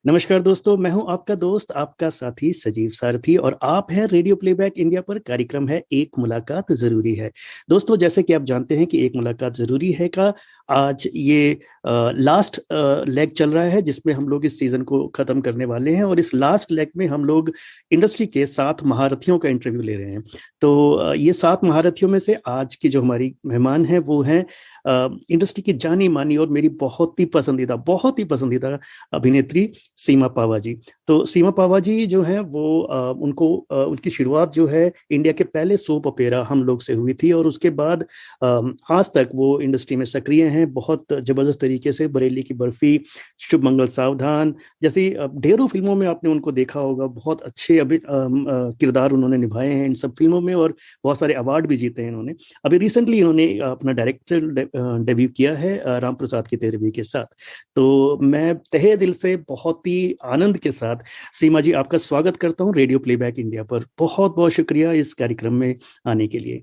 नमस्कार दोस्तों, मैं हूं आपका दोस्त, आपका साथी सजीव सारथी और आप हैं रेडियो प्लेबैक इंडिया पर। कार्यक्रम है एक मुलाकात जरूरी है। दोस्तों, जैसे कि आप जानते हैं कि एक मुलाकात जरूरी है का आज ये लास्ट लेग चल रहा है, जिसमें हम लोग इस सीजन को खत्म करने वाले हैं। और इस लास्ट लेग में हम लोग इंडस्ट्री के 7 महारथियों का इंटरव्यू ले रहे हैं। तो ये 7 महारथियों में से आज की जो हमारी मेहमान है वो है इंडस्ट्री की जानी मानी और मेरी बहुत ही पसंदीदा अभिनेत्री सीमा पावा जी। तो सीमा पावा जी जो है वो उनकी शुरुआत जो है इंडिया के पहले सोप ओपेरा हम लोग से हुई थी, और उसके बाद आज तक वो इंडस्ट्री में सक्रिय हैं बहुत जबरदस्त तरीके से। बरेली की बर्फी, शुभ मंगल सावधान जैसी ढेरों फिल्मों में आपने उनको देखा होगा। बहुत अच्छे किरदार उन्होंने निभाए हैं इन सब फिल्मों में, और बहुत सारे अवार्ड भी जीते हैं इन्होंने। अभी रिसेंटली इन्होंने अपना डायरेक्टर डेब्यू किया है राम प्रसाद की तेरहवीं के साथ। तो मैं तहे दिल से बहुत ही आनंद के साथ सीमा जी आपका स्वागत करता हूं रेडियो प्लेबैक इंडिया पर। बहुत बहुत शुक्रिया इस कार्यक्रम में आने के लिए।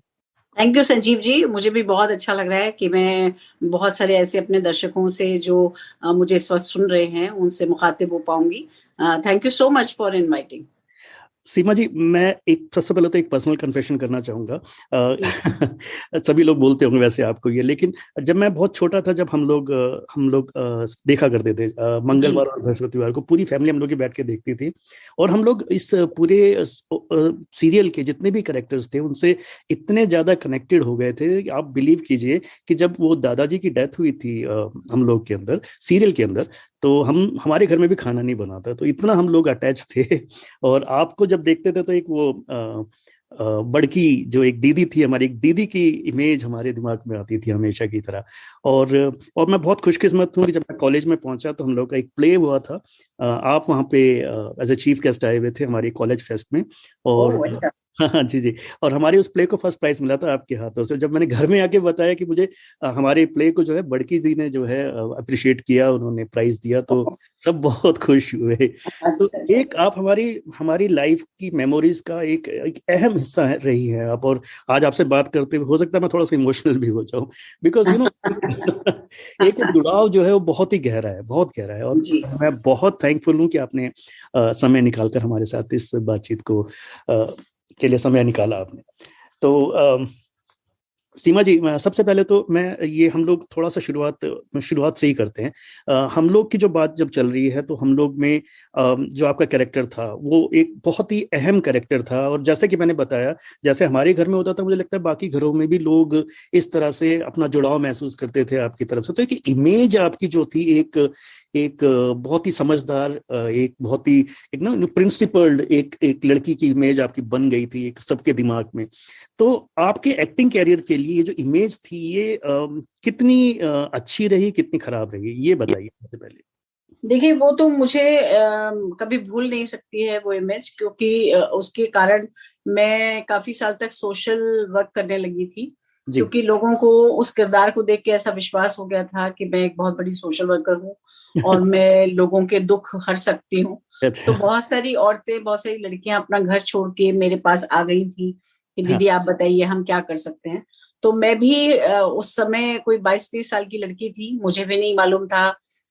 थैंक यू संजीव जी, मुझे भी बहुत अच्छा लग रहा है कि मैं बहुत सारे ऐसे अपने दर्शकों से जो मुझे इस वक्त सुन रहे हैं उनसे मुखातिब हो पाऊंगी। Thank you so much for inviting. Seema ji, मैं एक सबसे पहले तो एक पर्सनल कन्फेशन करना चाहूंगा। सभी लोग बोलते होंगे वैसे आपको ये, लेकिन जब मैं बहुत छोटा था, जब हम लोग देखा करते थे मंगलवार और बृहस्पतिवार को पूरी फैमिली हम लोग की बैठ के देखती थी। और हम लोग इस पूरे सीरियल के जितने भी कैरेक्टर्स थे उनसे इतने ज्यादा कनेक्टेड हो गए थे कि आप बिलीव कीजिए कि जब वो दादाजी की डेथ हुई थी हम लोग के अंदर सीरियल के अंदर, तो हमारे घर में भी खाना नहीं बना था, तो इतना हम लोग अटैच थे। और आपको जब देखते थे तो एक वो बड़की जो एक दीदी थी, हमारी एक दीदी की इमेज हमारे दिमाग में आती थी हमेशा की तरह। और मैं बहुत खुशकिस्मत हूँ कि जब मैं कॉलेज में पहुंचा तो हम लोग का एक प्ले हुआ था। आप वहाँ पे एज ए चीफ गेस्ट आए हुए थे हमारे कॉलेज फेस्ट में। और अच्छा। हाँ जी जी। और हमारे उस प्ले को फर्स्ट प्राइज मिला था आपके हाथों से। जब मैंने घर में आके बताया कि मुझे हमारे प्ले को जो है बड़की जी ने जो है अप्रिशिएट किया, उन्होंने प्राइज दिया, तो सब बहुत खुश हुए। तो अच्छा अच्छा। एक आप हमारी हमारी लाइफ की मेमोरीज का एक अहम हिस्सा रही है आप। और आज आपसे बात करते हुए हो सकता है मैं थोड़ा सा इमोशनल भी हो जाऊं, बिकॉज एक जुड़ाव जो है वो बहुत ही गहरा है, बहुत गहरा है। और जी। मैं बहुत थैंकफुल हूँ कि आपने समय निकालकर हमारे साथ इस बातचीत को के लिए समय निकाला आपने। तो सीमा जी, सबसे पहले तो मैं ये हम लोग थोड़ा सा शुरुआत से ही करते हैं। हम लोग की जो बात जब चल रही है तो हम लोग में जो आपका कैरेक्टर था वो एक बहुत ही अहम कैरेक्टर था। और जैसे कि मैंने बताया, जैसे हमारे घर में होता था, मुझे लगता है बाकी घरों में भी लोग इस तरह से अपना जुड़ाव महसूस करते थे आपकी तरफ से। तो एक इमेज आपकी जो थी, एक एक बहुत ही समझदार, एक बहुत ही एक ना प्रिंसिपल्ड एक लड़की की इमेज आपकी बन गई थी एक सबके दिमाग में। तो आपके एक्टिंग कैरियर के लिए ये जो इमेज थी ये कितनी अच्छी रही, कितनी खराब रही, ये बताइए सबसे पहले। देखिए, वो तो मुझे कभी भूल नहीं सकती है वो इमेज, क्योंकि उसके कारण मैं काफी साल तक सोशल वर्क करने लगी थी। जी। क्योंकि लोगों को उस किरदार को देख के ऐसा विश्वास हो गया था कि मैं एक बहुत बड़ी सोशल वर्कर हूँ और मैं लोगों के दुख हर सकती हूँ। तो अच्छा। बहुत सारी औरतें, बहुत सारी लड़कियां अपना घर छोड़ के मेरे पास आ गई थी कि हाँ। दीदी आप बताइए हम क्या कर सकते हैं। तो मैं भी उस समय कोई 22-23 साल की लड़की थी, मुझे भी नहीं मालूम था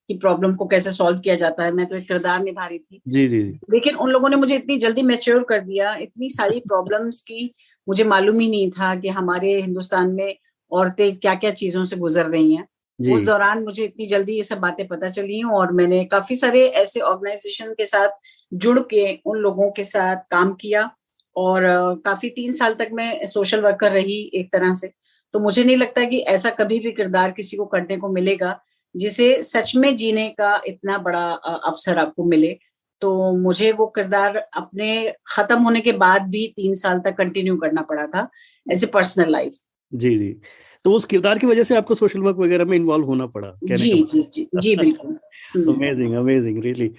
कि प्रॉब्लम को कैसे सॉल्व किया जाता है। मैं तो एक किरदार निभा रही थी। जी जी जी। लेकिन उन लोगों ने मुझे इतनी जल्दी मैच्योर कर दिया, इतनी सारी प्रॉब्लम्स की मुझे मालूम ही नहीं था कि हमारे हिंदुस्तान में औरतें क्या क्या चीजों से गुजर रही हैं। जी उस दौरान मुझे इतनी जल्दी ये सब बातें पता चली और मैंने काफी सारे ऐसे ऑर्गेनाइजेशन के साथ जुड़ के उन लोगों के साथ काम किया। और काफी 3 साल तक मैं सोशल वर्कर रही एक तरह से। तो मुझे नहीं लगता कि ऐसा कभी भी किरदार किसी को करने को मिलेगा जिसे सच में जीने का इतना बड़ा अवसर आपको मिले। तो मुझे वो किरदार अपने खत्म होने के बाद भी 3 साल तक कंटिन्यू करना पड़ा था एज ए पर्सनल लाइफ। जी जी। तो उस किरदार की वजह से आपको सोशल वर्क वगैरह में इन्वॉल्व होना पड़ा, कहने जी का जी जी जी मतलब। बिल्कुल। Amazing amazing really.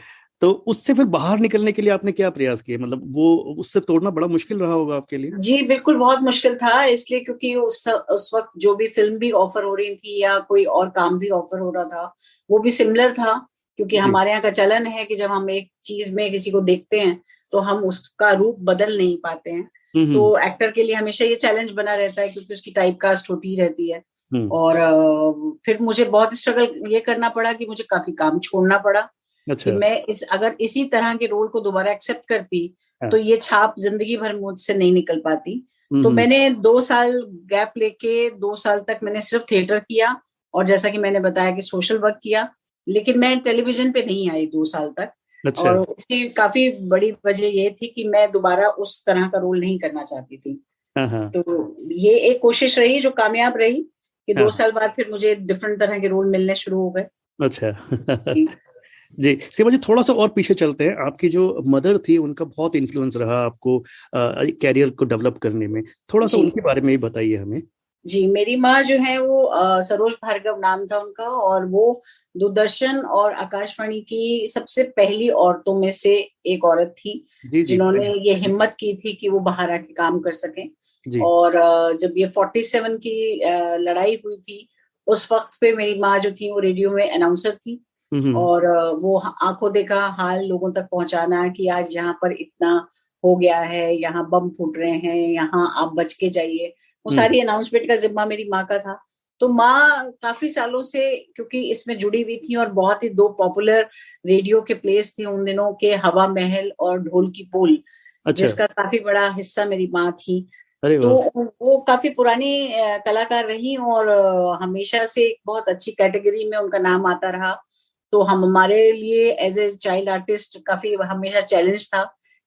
तो उससे फिर बाहर निकलने के लिए आपने क्या प्रयास किए, मतलब वो उससे तोड़ना बड़ा मुश्किल रहा होगा आपके लिए। जी बिल्कुल, बहुत मुश्किल था, इसलिए क्योंकि उस वक्त जो भी फिल्म भी ऑफर हो रही थी या कोई और काम भी ऑफर हो रहा था वो भी सिमिलर था। क्योंकि जी। हमारे यहाँ का चलन है कि जब हम एक चीज में किसी को देखते हैं तो हम उसका रूप बदल नहीं पाते हैं। हम्म। तो एक्टर के लिए हमेशा ये चैलेंज बना रहता है क्योंकि उसकी टाइप कास्ट होती रहती है। हम्म। और फिर मुझे बहुत स्ट्रगल ये करना पड़ा कि मुझे काफी काम छोड़ना पड़ा। कि मैं अगर इसी तरह के रोल को दोबारा एक्सेप्ट करती तो ये छाप जिंदगी भर मुझसे नहीं निकल पाती। तो मैंने 2 साल गैप लेके 2 साल तक मैंने सिर्फ थिएटर किया, और जैसा कि मैंने बताया कि सोशल वर्क किया, लेकिन मैं टेलीविजन पे नहीं आई 2 साल तक। और उसकी काफी बड़ी वजह ये थी कि मैं दोबारा उस तरह का रोल नहीं करना चाहती थी। तो ये एक कोशिश रही जो कामयाब रही कि 2 साल बाद फिर मुझे डिफरेंट तरह के रोल मिलने शुरू हो गए। अच्छा। जी सीमा जी, थोड़ा सा और पीछे चलते हैं। आपकी जो मदर थी उनका बहुत इन्फ्लुएंस रहा आपको कैरियर को डेवलप करने में, थोड़ा सा उनके बारे में ही बताइए हमें। जी, मेरी माँ जो है वो सरोज भार्गव नाम था उनका, और वो दूरदर्शन और आकाशवाणी की सबसे पहली औरतों में से एक औरत थी जिन्होंने ये हिम्मत की थी कि वो बाहर आके काम कर सकें। और जब ये 47 की लड़ाई हुई थी, उस वक्त पे मेरी माँ जो थी वो रेडियो में अनाउंसर थी, और वो आंखों देखा हाल लोगों तक पहुंचाना कि आज यहाँ पर इतना हो गया है, यहाँ बम फूट रहे हैं, यहाँ आप बच के जाइए, वो सारी अनाउंसमेंट का जिम्मा मेरी माँ का था। तो माँ काफी सालों से क्योंकि इसमें जुड़ी हुई थी, और बहुत ही 2 पॉपुलर रेडियो के प्लेस थे उन दिनों के, हवा महल और ढोल की पोल, जिसका काफी बड़ा हिस्सा मेरी माँ थी। तो वो काफी पुरानी कलाकार रही, और हमेशा से बहुत अच्छी कैटेगरी में उनका नाम आता रहा। तो हमारे लिए एज ए चाइल्ड आर्टिस्ट काफी हमेशा चैलेंज था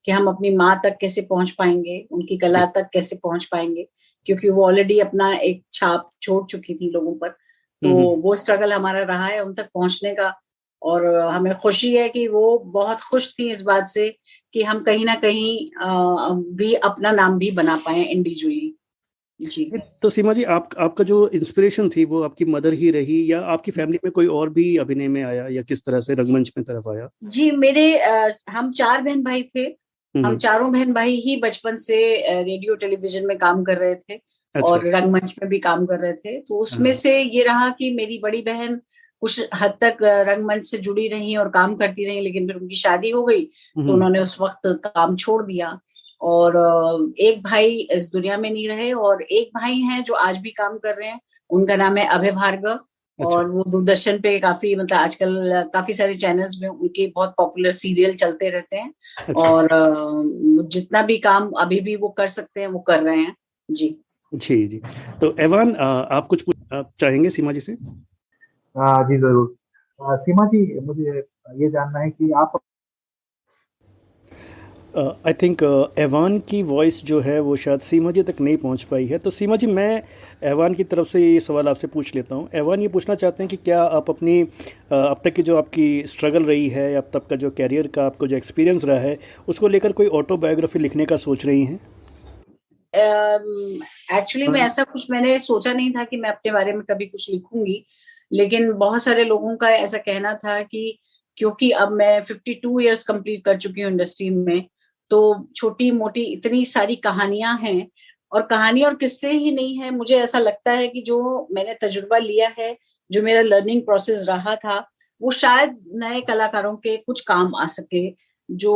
कि हम अपनी माँ तक कैसे पहुंच पाएंगे, उनकी कला तक कैसे पहुंच पाएंगे, क्योंकि वो ऑलरेडी अपना एक छाप छोड़ चुकी थी लोगों पर। तो वो स्ट्रगल हमारा रहा है उन तक पहुंचने का, और हमें खुशी है कि वो बहुत खुश थी इस बात से कि हम कहीं ना कहीं भी अपना नाम भी बना पाए इंडिविजुअली। जी। तो सीमा जी, आपका जो इंस्पिरेशन थी वो आपकी मदर ही रही, या आपकी फैमिली में कोई और भी अभिनय में आया, या किस तरह से रंगमंच में तरफ आया? जी, हम 4 बहन भाई थे। हम चारों बहन भाई ही बचपन से रेडियो टेलीविजन में काम कर रहे थे। और रंगमंच में भी काम कर रहे थे। तो उसमें से ये रहा कि मेरी बड़ी बहन कुछ हद तक रंगमंच से जुड़ी रही और काम करती रही, लेकिन फिर उनकी शादी हो गई तो उन्होंने उस वक्त काम छोड़ दिया। और एक भाई इस दुनिया में नहीं रहे, और एक भाई हैं जो आज भी काम कर रहे हैं, उनका नाम है अभय भार्गव। और वो दूरदर्शन पे काफी मतलब आजकल काफी सारे चैनल्स में उनके बहुत पॉपुलर सीरियल चलते रहते हैं। और जितना भी काम अभी भी वो कर सकते हैं वो कर रहे हैं। जी जी जी। तो एवान, आप कुछ आप चाहेंगे सीमा जी से? जी जरूर। सीमा जी, मुझे ये जानना है कि आप आई थिंक एवान की वॉइस जो है वो शायद सीमा जी तक नहीं पहुंच पाई है। तो सीमा जी, मैं एवान की तरफ से ये सवाल आपसे पूछ लेता हूं। एवान ये पूछना चाहते हैं कि क्या आप अपनी अब तक की जो आपकी स्ट्रगल रही है, अब तक का जो कैरियर का आपको जो एक्सपीरियंस रहा है, उसको लेकर कोई ऑटोबायोग्राफी लिखने का सोच रही हैं? एक्चुअली मैं ऐसा कुछ मैंने सोचा नहीं था कि मैं अपने बारे में कभी कुछ लिखूंगी, लेकिन बहुत सारे लोगों का ऐसा कहना था कि क्योंकि अब मैं 52 इयर्स कंप्लीट कर चुकी हूँ इंडस्ट्री में, तो छोटी मोटी इतनी सारी कहानियां हैं, और कहानी और किस्से ही नहीं है। मुझे ऐसा लगता है कि जो मैंने तजुर्बा लिया है, जो मेरा लर्निंग प्रोसेस रहा था, वो शायद नए कलाकारों के कुछ काम आ सके, जो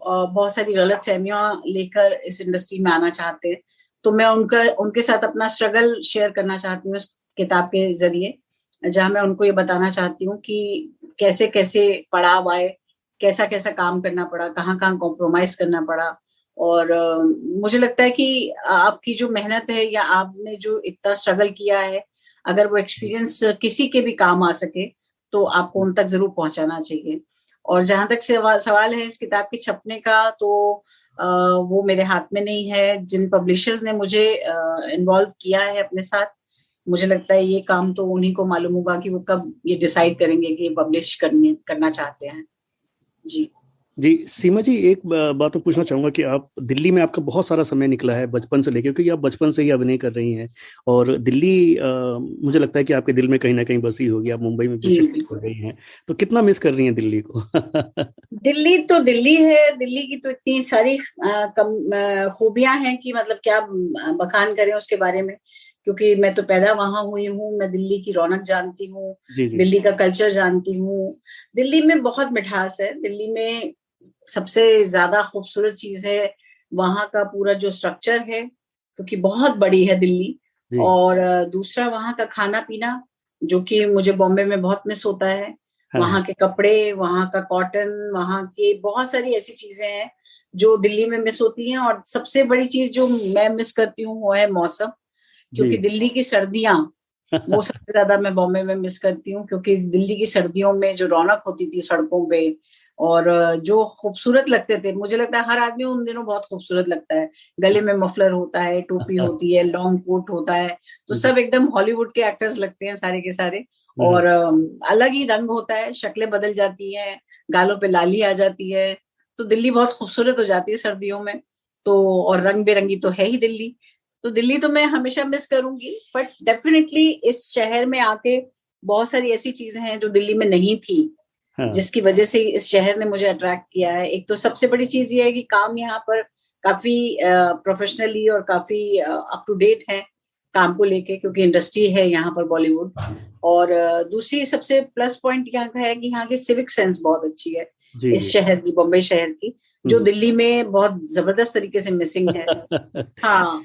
बहुत सारी गलत फहमियां लेकर इस इंडस्ट्री में आना चाहते हैं। तो मैं उनके साथ अपना स्ट्रगल शेयर करना चाहती हूँ इस किताब के जरिए, जहां मैं उनको ये बताना चाहती हूँ कि कैसे कैसे पड़ाव आए, कैसा कैसा काम करना पड़ा, कहाँ कहाँ कॉम्प्रोमाइज करना पड़ा। और मुझे लगता है कि आपकी जो मेहनत है या आपने जो इतना स्ट्रगल किया है, अगर वो एक्सपीरियंस किसी के भी काम आ सके तो आपको उन तक जरूर पहुंचाना चाहिए। और जहां तक सवाल है इस किताब के छपने का, तो वो मेरे हाथ में नहीं है। जिन पब्लिशर्स ने मुझे इन्वॉल्व किया है अपने साथ, मुझे लगता है ये काम तो उन्हीं को मालूम होगा कि वो कब ये डिसाइड करेंगे कि पब्लिश करना चाहते हैं। जी जी सीमा जी, एक बात तो पूछना चाहूंगा कि आप दिल्ली में आपका बहुत सारा समय निकला है बचपन से लेकर, क्योंकि आप बचपन से ही अभिनय कर रही हैं, और दिल्ली मुझे लगता है कि आपके दिल में कहीं ना कहीं बसी होगी। आप मुंबई में भी शिफ्ट हो गई हैं, तो कितना मिस कर रही हैं दिल्ली को? दिल्ली तो दिल्ली है। दिल्ली की तो इतनी सारी खूबियां हैं कि मतलब क्या बखान करें उसके बारे में, क्योंकि मैं तो पैदा वहां हुई हूँ। मैं दिल्ली की रौनक जानती हूँ, दिल्ली का कल्चर जानती हूँ। दिल्ली में बहुत मिठास है। दिल्ली में सबसे ज्यादा खूबसूरत चीज है वहां का पूरा जो स्ट्रक्चर है, क्योंकि बहुत बड़ी है दिल्ली। और दूसरा वहां का खाना पीना, जो कि मुझे बॉम्बे में बहुत मिस होता है। हाँ, वहां के कपड़े, वहां का कॉटन, वहां के बहुत सारी ऐसी चीजें हैं जो दिल्ली में मिस होती हैं। और सबसे बड़ी चीज जो मैं मिस करती हूँ वो है मौसम, क्योंकि जी। दिल्ली की सर्दियां, वो सबसे ज्यादा मैं बॉम्बे में मिस करती हूँ। क्योंकि दिल्ली की सर्दियों में जो रौनक होती थी सड़कों पे, और जो खूबसूरत लगते थे, मुझे लगता है हर आदमी उन दिनों बहुत खूबसूरत लगता है। गले में मफलर होता है, टोपी होती है, लॉन्ग कोट होता है, तो जी। सब एकदम हॉलीवुड के एक्टर्स लगते हैं सारे के सारे। हाँ, और अलग ही रंग होता है, शक्लें बदल जाती हैं, गालों पे लाली आ जाती है, तो दिल्ली बहुत खूबसूरत हो जाती है सर्दियों में। तो और रंग बिरंगी तो है ही दिल्ली। तो दिल्ली तो मैं हमेशा मिस करूंगी, बट डेफिनेटली इस शहर में आके बहुत सारी ऐसी चीजें हैं जो दिल्ली में नहीं थी, हाँ, जिसकी वजह से इस शहर ने मुझे अट्रैक्ट किया है। एक तो सबसे बड़ी चीज ये है कि काम यहाँ पर काफी प्रोफेशनली और काफी अप टू डेट है काम को लेके, क्योंकि इंडस्ट्री है यहाँ पर बॉलीवुड। और दूसरी सबसे प्लस पॉइंट यहाँ का है कि यहाँ की सिविक सेंस बहुत अच्छी है, जी, इस जी। शहर की, बम्बई शहर की, जो दिल्ली में बहुत जबरदस्त तरीके से मिसिंग है। हाँ,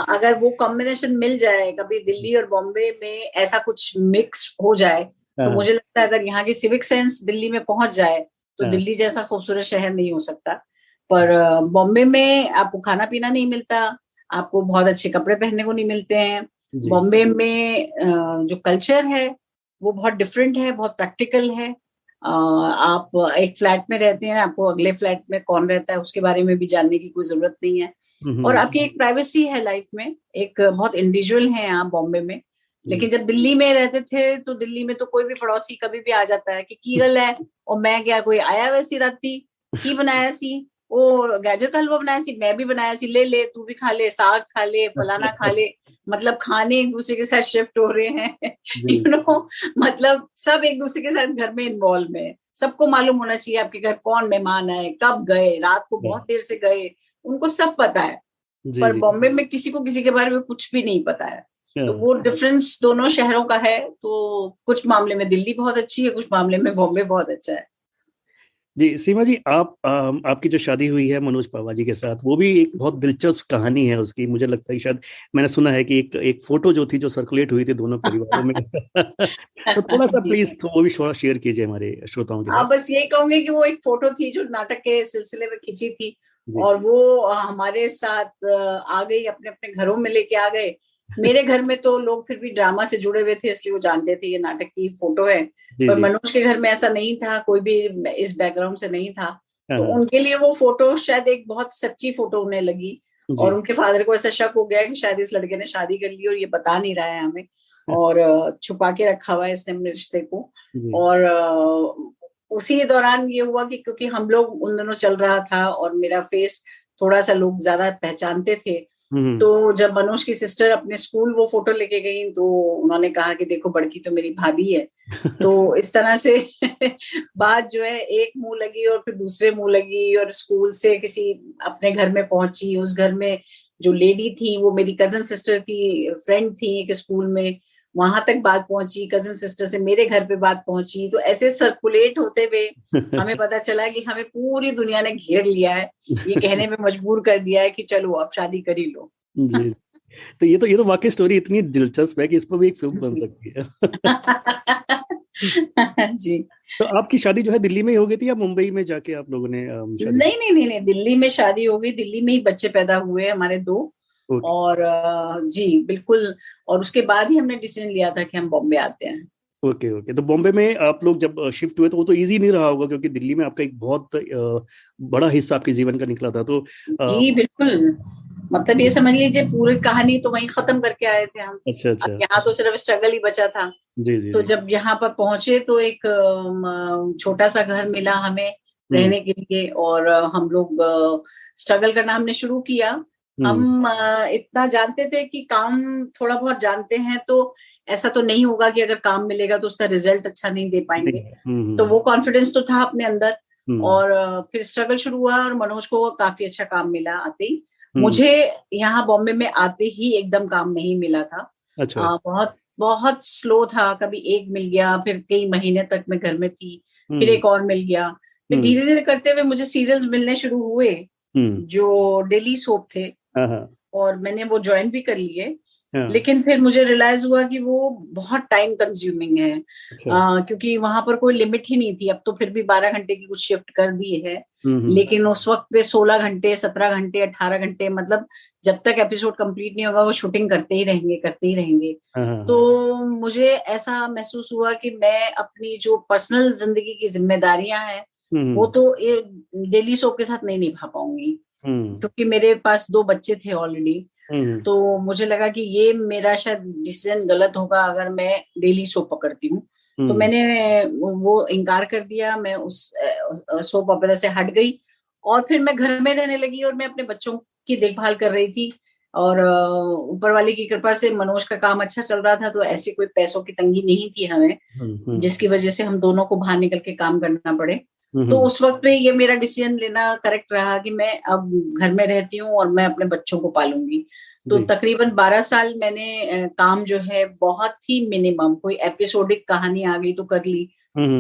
अगर वो कॉम्बिनेशन मिल जाए, कभी दिल्ली और बॉम्बे में ऐसा कुछ मिक्स हो जाए, तो हाँ, मुझे लगता है अगर यहाँ की सिविक सेंस दिल्ली में पहुंच जाए तो हाँ, दिल्ली जैसा खूबसूरत शहर नहीं हो सकता। पर बॉम्बे में आपको खाना पीना नहीं मिलता, आपको बहुत अच्छे कपड़े पहनने को नहीं मिलते हैं। जी। बॉम्बे में जो कल्चर है वो बहुत डिफरेंट है, बहुत प्रैक्टिकल है। आप एक फ्लैट में रहते हैं, आपको अगले फ्लैट में कौन रहता है उसके बारे में भी जानने की कोई जरूरत नहीं है। और आपकी एक प्राइवेसी है लाइफ में, एक बहुत इंडिविजुअल है आप बॉम्बे में। जी। लेकिन जब दिल्ली में रहते थे तो दिल्ली में तो कोई भी पड़ोसी कभी भी आ जाता है कि की गल है, और मैं क्या, कोई आया वैसी राती की बनाया सी, वो गाजर का हलवा बनाया सी, मैं भी बनाया सी, ले ले तू भी खा ले, साग खा ले, फलाना खा ले। मतलब खाने एक दूसरे के साथ शिफ्ट हो रहे हैं जी। मतलब सब एक दूसरे के साथ घर में इन्वॉल्व है। सबको मालूम होना चाहिए आपके घर कौन मेहमान आए, कब गए, रात को बहुत देर से गए, उनको सब पता है। जी, पर जी। बॉम्बे में किसी को किसी के बारे में कुछ भी नहीं पता है। तो हाँ। वो डिफरेंस दोनों शहरों का है। तो कुछ मामले में दिल्ली बहुत अच्छी है, कुछ मामले में बॉम्बे बहुत अच्छा है। जी सीमा जी, आपकी जो शादी हुई है मनोज पावा जी के साथ, वो भी एक बहुत दिलचस्प कहानी है उसकी। मुझे लगता है कि शायद मैंने सुना है कि एक फोटो जो थी जो सर्कुलेट हुई थी दोनों परिवारों में तो थोड़ा सा जी, प्लीज वो भी थोड़ा शेयर कीजिए हमारे श्रोताओं के साथ। आप बस यही कहूंगे कि वो एक फोटो थी जो नाटक के सिलसिले में खींची थी, जी। और वो हमारे साथ आ गई, अपने अपने घरों में लेके आ गए। मेरे घर में तो लोग फिर भी ड्रामा से जुड़े हुए थे, इसलिए वो जानते थे ये नाटक की फोटो है। जी। पर जी। मनोज के घर में ऐसा नहीं था, कोई भी इस बैकग्राउंड से नहीं था। हाँ, तो हाँ। उनके लिए वो फोटो शायद एक बहुत सच्ची फोटो उन्हें लगी। और जी। उनके फादर को ऐसा शक हो गया कि शायद इस लड़के ने शादी कर ली और ये बता नहीं रहा है हमें, और छुपा के रखा हुआ है इसने अपने रिश्ते को। जी। और उसी दौरान ये हुआ कि क्योंकि हम लोग उन दिनों चल रहा था और मेरा फेस थोड़ा सा लोग ज्यादा पहचानते थे, हम्म। तो जब मनोज की सिस्टर अपने स्कूल वो फोटो लेके गई तो उन्होंने कहा कि देखो बड़की तो मेरी भाभी है। तो इस तरह से बात जो है एक मुंह लगी और फिर दूसरे मुंह लगी, और स्कूल से किसी अपने घर में पहुंची, उस घर में जो लेडी थी वो मेरी कजन सिस्टर की फ्रेंड थी एक स्कूल में, वहां तक बात पहुंची, कजन सिस्टर से मेरे घर पे बात पहुंची। तो ऐसे सर्कुलेट होते हुए हमें पता चला कि हमें पूरी दुनिया ने घेर लिया है, ये कहने पे मजबूर कर दिया है कि चलो अब शादी कर ही लो। जी। तो ये तो वाकई स्टोरी इतनी दिलचस्प है कि इस पर भी एक फिल्म बन जी। सकती है। जी। तो आपकी शादी जो है दिल्ली में ही हो गई थी या मुंबई में जाके आप लोगों ने शादी नहीं नहीं नहीं नहीं, दिल्ली में शादी हो गई, दिल्ली में ही बच्चे पैदा हुए हमारे दो। की? और जी बिल्कुल। और उसके बाद ही हमने डिसीजन लिया था कि हम बॉम्बे आते हैं। Okay, okay. तो बॉम्बे में आप लोग जब शिफ्ट हुए तो वो तो इजी नहीं रहा होगा, क्योंकि दिल्ली में आपका एक बहुत बड़ा हिस्सा आपके जीवन का निकला था। तो जी बिल्कुल, मतलब ये समझ लीजिए पूरी कहानी तो वहीं खत्म करके आए थे हम। अच्छा, अब अच्छा। यहाँ तो सिर्फ स्ट्रगल ही बचा था। जी, जी, तो जी। जब यहाँ पर पहुंचे तो एक छोटा सा घर मिला हमें हम्म, रहने के लिए, और हम लोग स्ट्रगल करना हमने शुरू किया। हम्म, हम इतना जानते थे कि काम थोड़ा बहुत जानते हैं, तो ऐसा तो नहीं होगा कि अगर काम मिलेगा तो उसका रिजल्ट अच्छा नहीं दे नहीं, पाएंगे। तो वो कॉन्फिडेंस तो था अपने अंदर। हम्म, और फिर स्ट्रगल शुरू हुआ और मनोज को काफी अच्छा काम मिला आते ही। हम्म। मुझे यहाँ बॉम्बे में आते ही एकदम काम नहीं मिला था। अच्छा। बहुत बहुत स्लो था, कभी एक मिल गया, फिर कई महीने तक मैं घर में थी, फिर हम्म, एक और मिल गया। फिर हम्म, धीरे धीरे करते हुए मुझे सीरियल्स मिलने शुरू हुए हम्म। जो डेली सोप थे, हाँ, हाँ, और मैंने वो ज्वाइन भी कर लिए। लेकिन फिर मुझे रियलाइज हुआ कि वो बहुत टाइम कंज्यूमिंग है। क्योंकि वहां पर कोई लिमिट ही नहीं थी। अब तो फिर भी 12 घंटे की कुछ शिफ्ट कर दी है, लेकिन उस वक्त पे 16 घंटे, 17 घंटे, 18 घंटे, मतलब जब तक एपिसोड कंप्लीट नहीं होगा वो शूटिंग करते ही रहेंगे, करते ही रहेंगे। तो मुझे ऐसा महसूस हुआ कि मैं अपनी जो पर्सनल जिंदगी की जिम्मेदारियां हैं वो तो डेली सोप के साथ नहीं निभा पाऊंगी, क्योंकि मेरे पास 2 बच्चे थे ऑलरेडी। तो मुझे लगा कि ये मेरा शायद डिसीजन गलत होगा अगर मैं डेली सोप पकड़ती हूँ। तो मैंने वो इनकार कर दिया, मैं उस सोप ऑपेरा से हट गई और फिर मैं घर में रहने लगी और मैं अपने बच्चों की देखभाल कर रही थी। और ऊपर वाले की कृपा से मनोज का काम अच्छा चल रहा था, तो ऐसी कोई पैसों की तंगी नहीं थी हमें, जिसकी वजह से हम दोनों को बाहर निकल के काम करना पड़े। तो उस वक्त पे ये मेरा डिसीजन लेना करेक्ट रहा कि मैं अब घर में रहती हूँ और मैं अपने बच्चों को पालूंगी। तो तकरीबन 12 साल मैंने काम जो है बहुत ही मिनिमम, कोई एपिसोडिक कहानी आ गई तो कर ली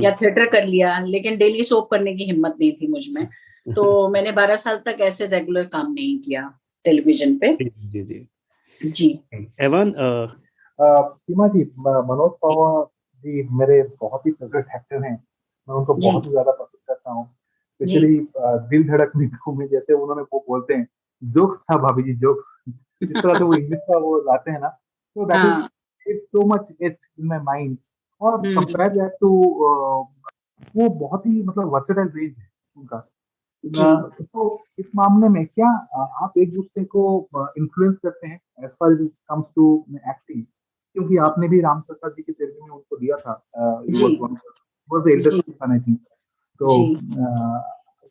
या थिएटर कर लिया, लेकिन डेली सोप करने की हिम्मत नहीं थी मुझ में। तो मैंने 12 साल तक ऐसे रेगुलर काम नहीं किया टेलीविजन पे। जी जी जी। एवान, सीमा जी, मनोज पवार जी मेरे बहुत ही फेवरेट एक्टर हैं। मैं उनको बहुत ही ज्यादा पसंद करता हूँ। स्पेशली दिल धड़कने में जैसे उन्होंने वो बोलते हैं जोक्स था भाभी जी, जोक्स, जिस तरह से वो इंग्लिश का वो लाते हैं ना, तो that is it's so much it's in my mind. और कंपेयर दैट टू वो बहुत ही मतलब वर्सेटाइल रेंज है उनका। तो इस मामले में क्या आप एक दूसरे को इन्फ्लुएंस करते हैं as far as it comes to acting? क्योंकि आपने भी राम प्रसाद जी की तेलुगु में उनको दिया था, तो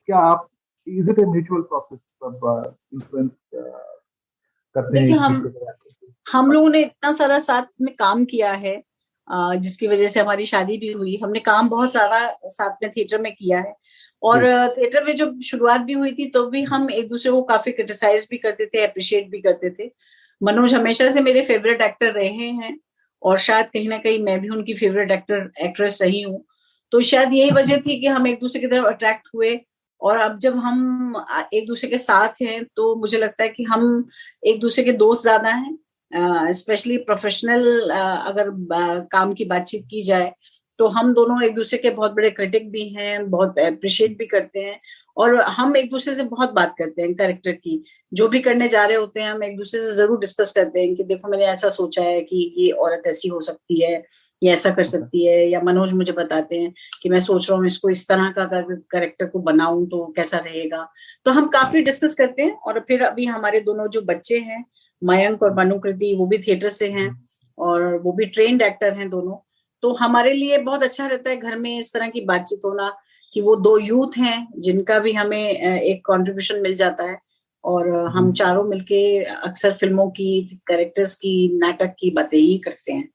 क्या आप is it a mutual process of influence करते हैं? देखिए, हम लोगों ने इतना सारा साथ में काम किया है, जिसकी वजह से हमारी शादी भी हुई। हमने काम बहुत सारा साथ में थिएटर में किया है, और थिएटर में जब शुरुआत भी हुई थी तो भी हम एक दूसरे को काफी क्रिटिसाइज भी करते थे, अप्रिशिएट भी करते थे। मनोज हमेशा से मेरे फेवरेट एक्टर रहे हैं, और शायद कहीं ना कहीं मैं भी उनकी फेवरेट एक्ट्रेस रही हूँ। तो शायद यही वजह थी कि हम एक दूसरे की तरफ अट्रैक्ट हुए। और अब जब हम एक दूसरे के साथ हैं तो मुझे लगता है कि हम एक दूसरे के दोस्त ज्यादा हैं। स्पेशली प्रोफेशनल अगर काम की बातचीत की जाए तो हम दोनों एक दूसरे के बहुत बड़े क्रिटिक भी हैं, बहुत अप्रिशिएट भी करते हैं, और हम एक दूसरे से बहुत बात करते हैं कैरेक्टर की। जो भी करने जा रहे होते हैं हम एक दूसरे से जरूर डिस्कस करते हैं कि देखो मैंने ऐसा सोचा है कि ये औरत ऐसी हो सकती है, ये ऐसा कर सकती है। या मनोज मुझे बताते हैं कि मैं सोच रहा हूँ इसको इस तरह का कैरेक्टर को बनाऊं तो कैसा रहेगा। तो हम काफी डिस्कस करते हैं। और फिर अभी हमारे दोनों जो बच्चे हैं, मयंक और मनुकृति, वो भी थिएटर से हैं और वो भी ट्रेन्ड एक्टर हैं दोनों। तो हमारे लिए बहुत अच्छा रहता है घर में इस तरह की बातचीत होना, कि वो 2 यूथ हैं जिनका भी हमें एक कंट्रीब्यूशन मिल जाता है, और हम चारों मिलके अक्सर फिल्मों की, कैरेक्टर्स की, नाटक की बातें ही करते हैं।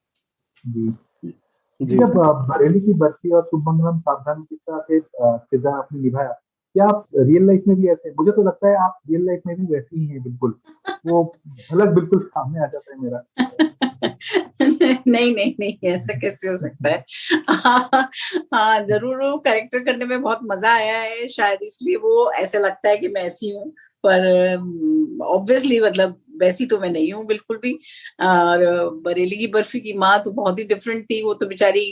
जब बरेली की बर्फी और सुमंगलम सावधान की तरह से किरदार आपने निभाया, क्या आप रियल लाइफ में भी ऐसे? मुझे तो लगता है आप रियल लाइफ में भी वैसे ही हैं बिल्कुल, वो झलक बिल्कुल सामने आ जाता है मेरा। नहीं नहीं नहीं, ऐसा कैसे हो सकता है? हाँ जरूर, वो कैरेक्टर करने में बहुत मजा आया है, शायद इसलिए वो ऐसे लगता है कि मैं ऐसी हूँ। पर ऑब्वियसली मतलब वैसी तो मैं नहीं हूँ बिल्कुल भी। और बरेली की बर्फी की माँ तो बहुत ही डिफरेंट थी। वो तो बेचारी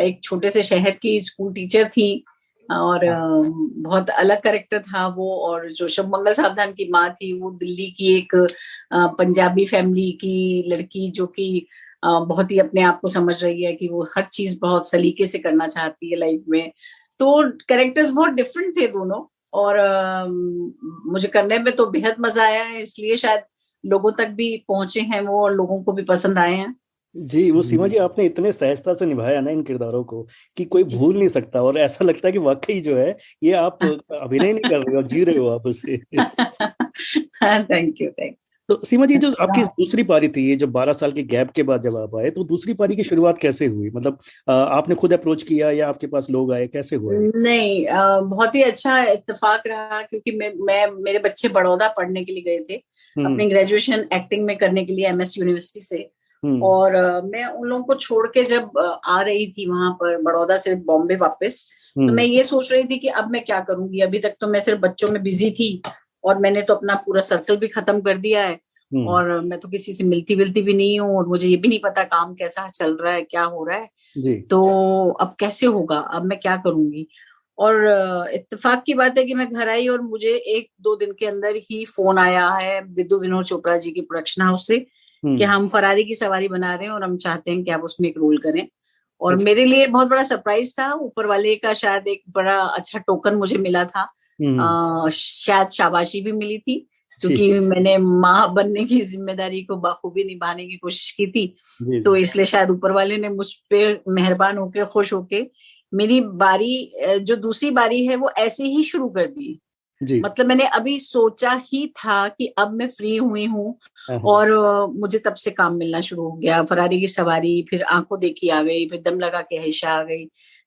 एक छोटे से शहर की स्कूल टीचर थी, और बहुत अलग कैरेक्टर था वो। और जो शुभमंगल सावधान की माँ थी, वो दिल्ली की एक पंजाबी फैमिली की लड़की, जो कि बहुत ही अपने आप को समझ रही है कि वो हर चीज बहुत सलीके से करना चाहती है लाइफ में। तो कैरेक्टर्स बहुत डिफरेंट थे दोनों, और मुझे करने में तो बेहद मजा आया है, इसलिए शायद लोगों तक भी पहुंचे हैं वो, और लोगों को भी पसंद आए हैं। जी, वो सीमा जी आपने इतने सहजता से निभाया ना इन किरदारों को कि कोई भूल नहीं सकता, और ऐसा लगता है कि वाकई जो है ये आप अभिनय नहीं कर रहे हो, जी रहे हो आप उससे। Thank you. तो सीमा जी, जो आपकी दूसरी पारी थी, ये जो 12 साल के गैप के बाद जब आप आए, तो दूसरी पारी की शुरुआत कैसे हुई? मतलब आपने खुद अप्रोच किया या आपके पास लोग आए, कैसे हुआ? नहीं, बहुत ही अच्छा इत्तेफाक रहा, क्योंकि मैं मेरे बच्चे बड़ौदा पढ़ने के लिए गए थे अपनी ग्रेजुएशन एक्टिंग में करने के लिए MS यूनिवर्सिटी से। और मैं उन लोगों को छोड़ के जब आ रही थी वहां पर बड़ौदा से बॉम्बे वापस, तो मैं ये सोच रही थी कि अब मैं क्या करूंगी। अभी तक तो मैं सिर्फ बच्चों में बिजी थी, और मैंने तो अपना पूरा सर्कल भी खत्म कर दिया है, और मैं तो किसी से मिलती विलती भी नहीं हूँ, और मुझे ये भी नहीं पता काम कैसा चल रहा है, क्या हो रहा है जी। तो अब कैसे होगा, अब मैं क्या करूंगी। और इत्तेफाक की बात है कि मैं घर आई और मुझे 1-2 दिन के अंदर ही फोन आया है विदु विनोद चोपड़ा जी की प्रोडक्शन हाउस से कि हम फरारी की सवारी बना रहे हैं और हम चाहते हैं कि आप उसमें एक रोल करें। और मेरे लिए बहुत बड़ा सरप्राइज था, ऊपर वाले का शायद एक बड़ा अच्छा टोकन मुझे मिला था, शायद शाबाशी भी मिली थी, क्योंकि मैंने माँ बनने की जिम्मेदारी को बखूबी निभाने की कोशिश की थी। तो इसलिए शायद ऊपर वाले ने मुझ पे मेहरबान होके, खुश होके मेरी बारी, जो दूसरी बारी है, वो ऐसे ही शुरू कर दी। मतलब मैंने अभी सोचा ही था कि अब मैं फ्री हुई हूँ, और मुझे तब से काम मिलना शुरू हो गया। फरारी की सवारी, फिर आंखों देखी आ गई, फिर दम लगा के आयशा आ गई,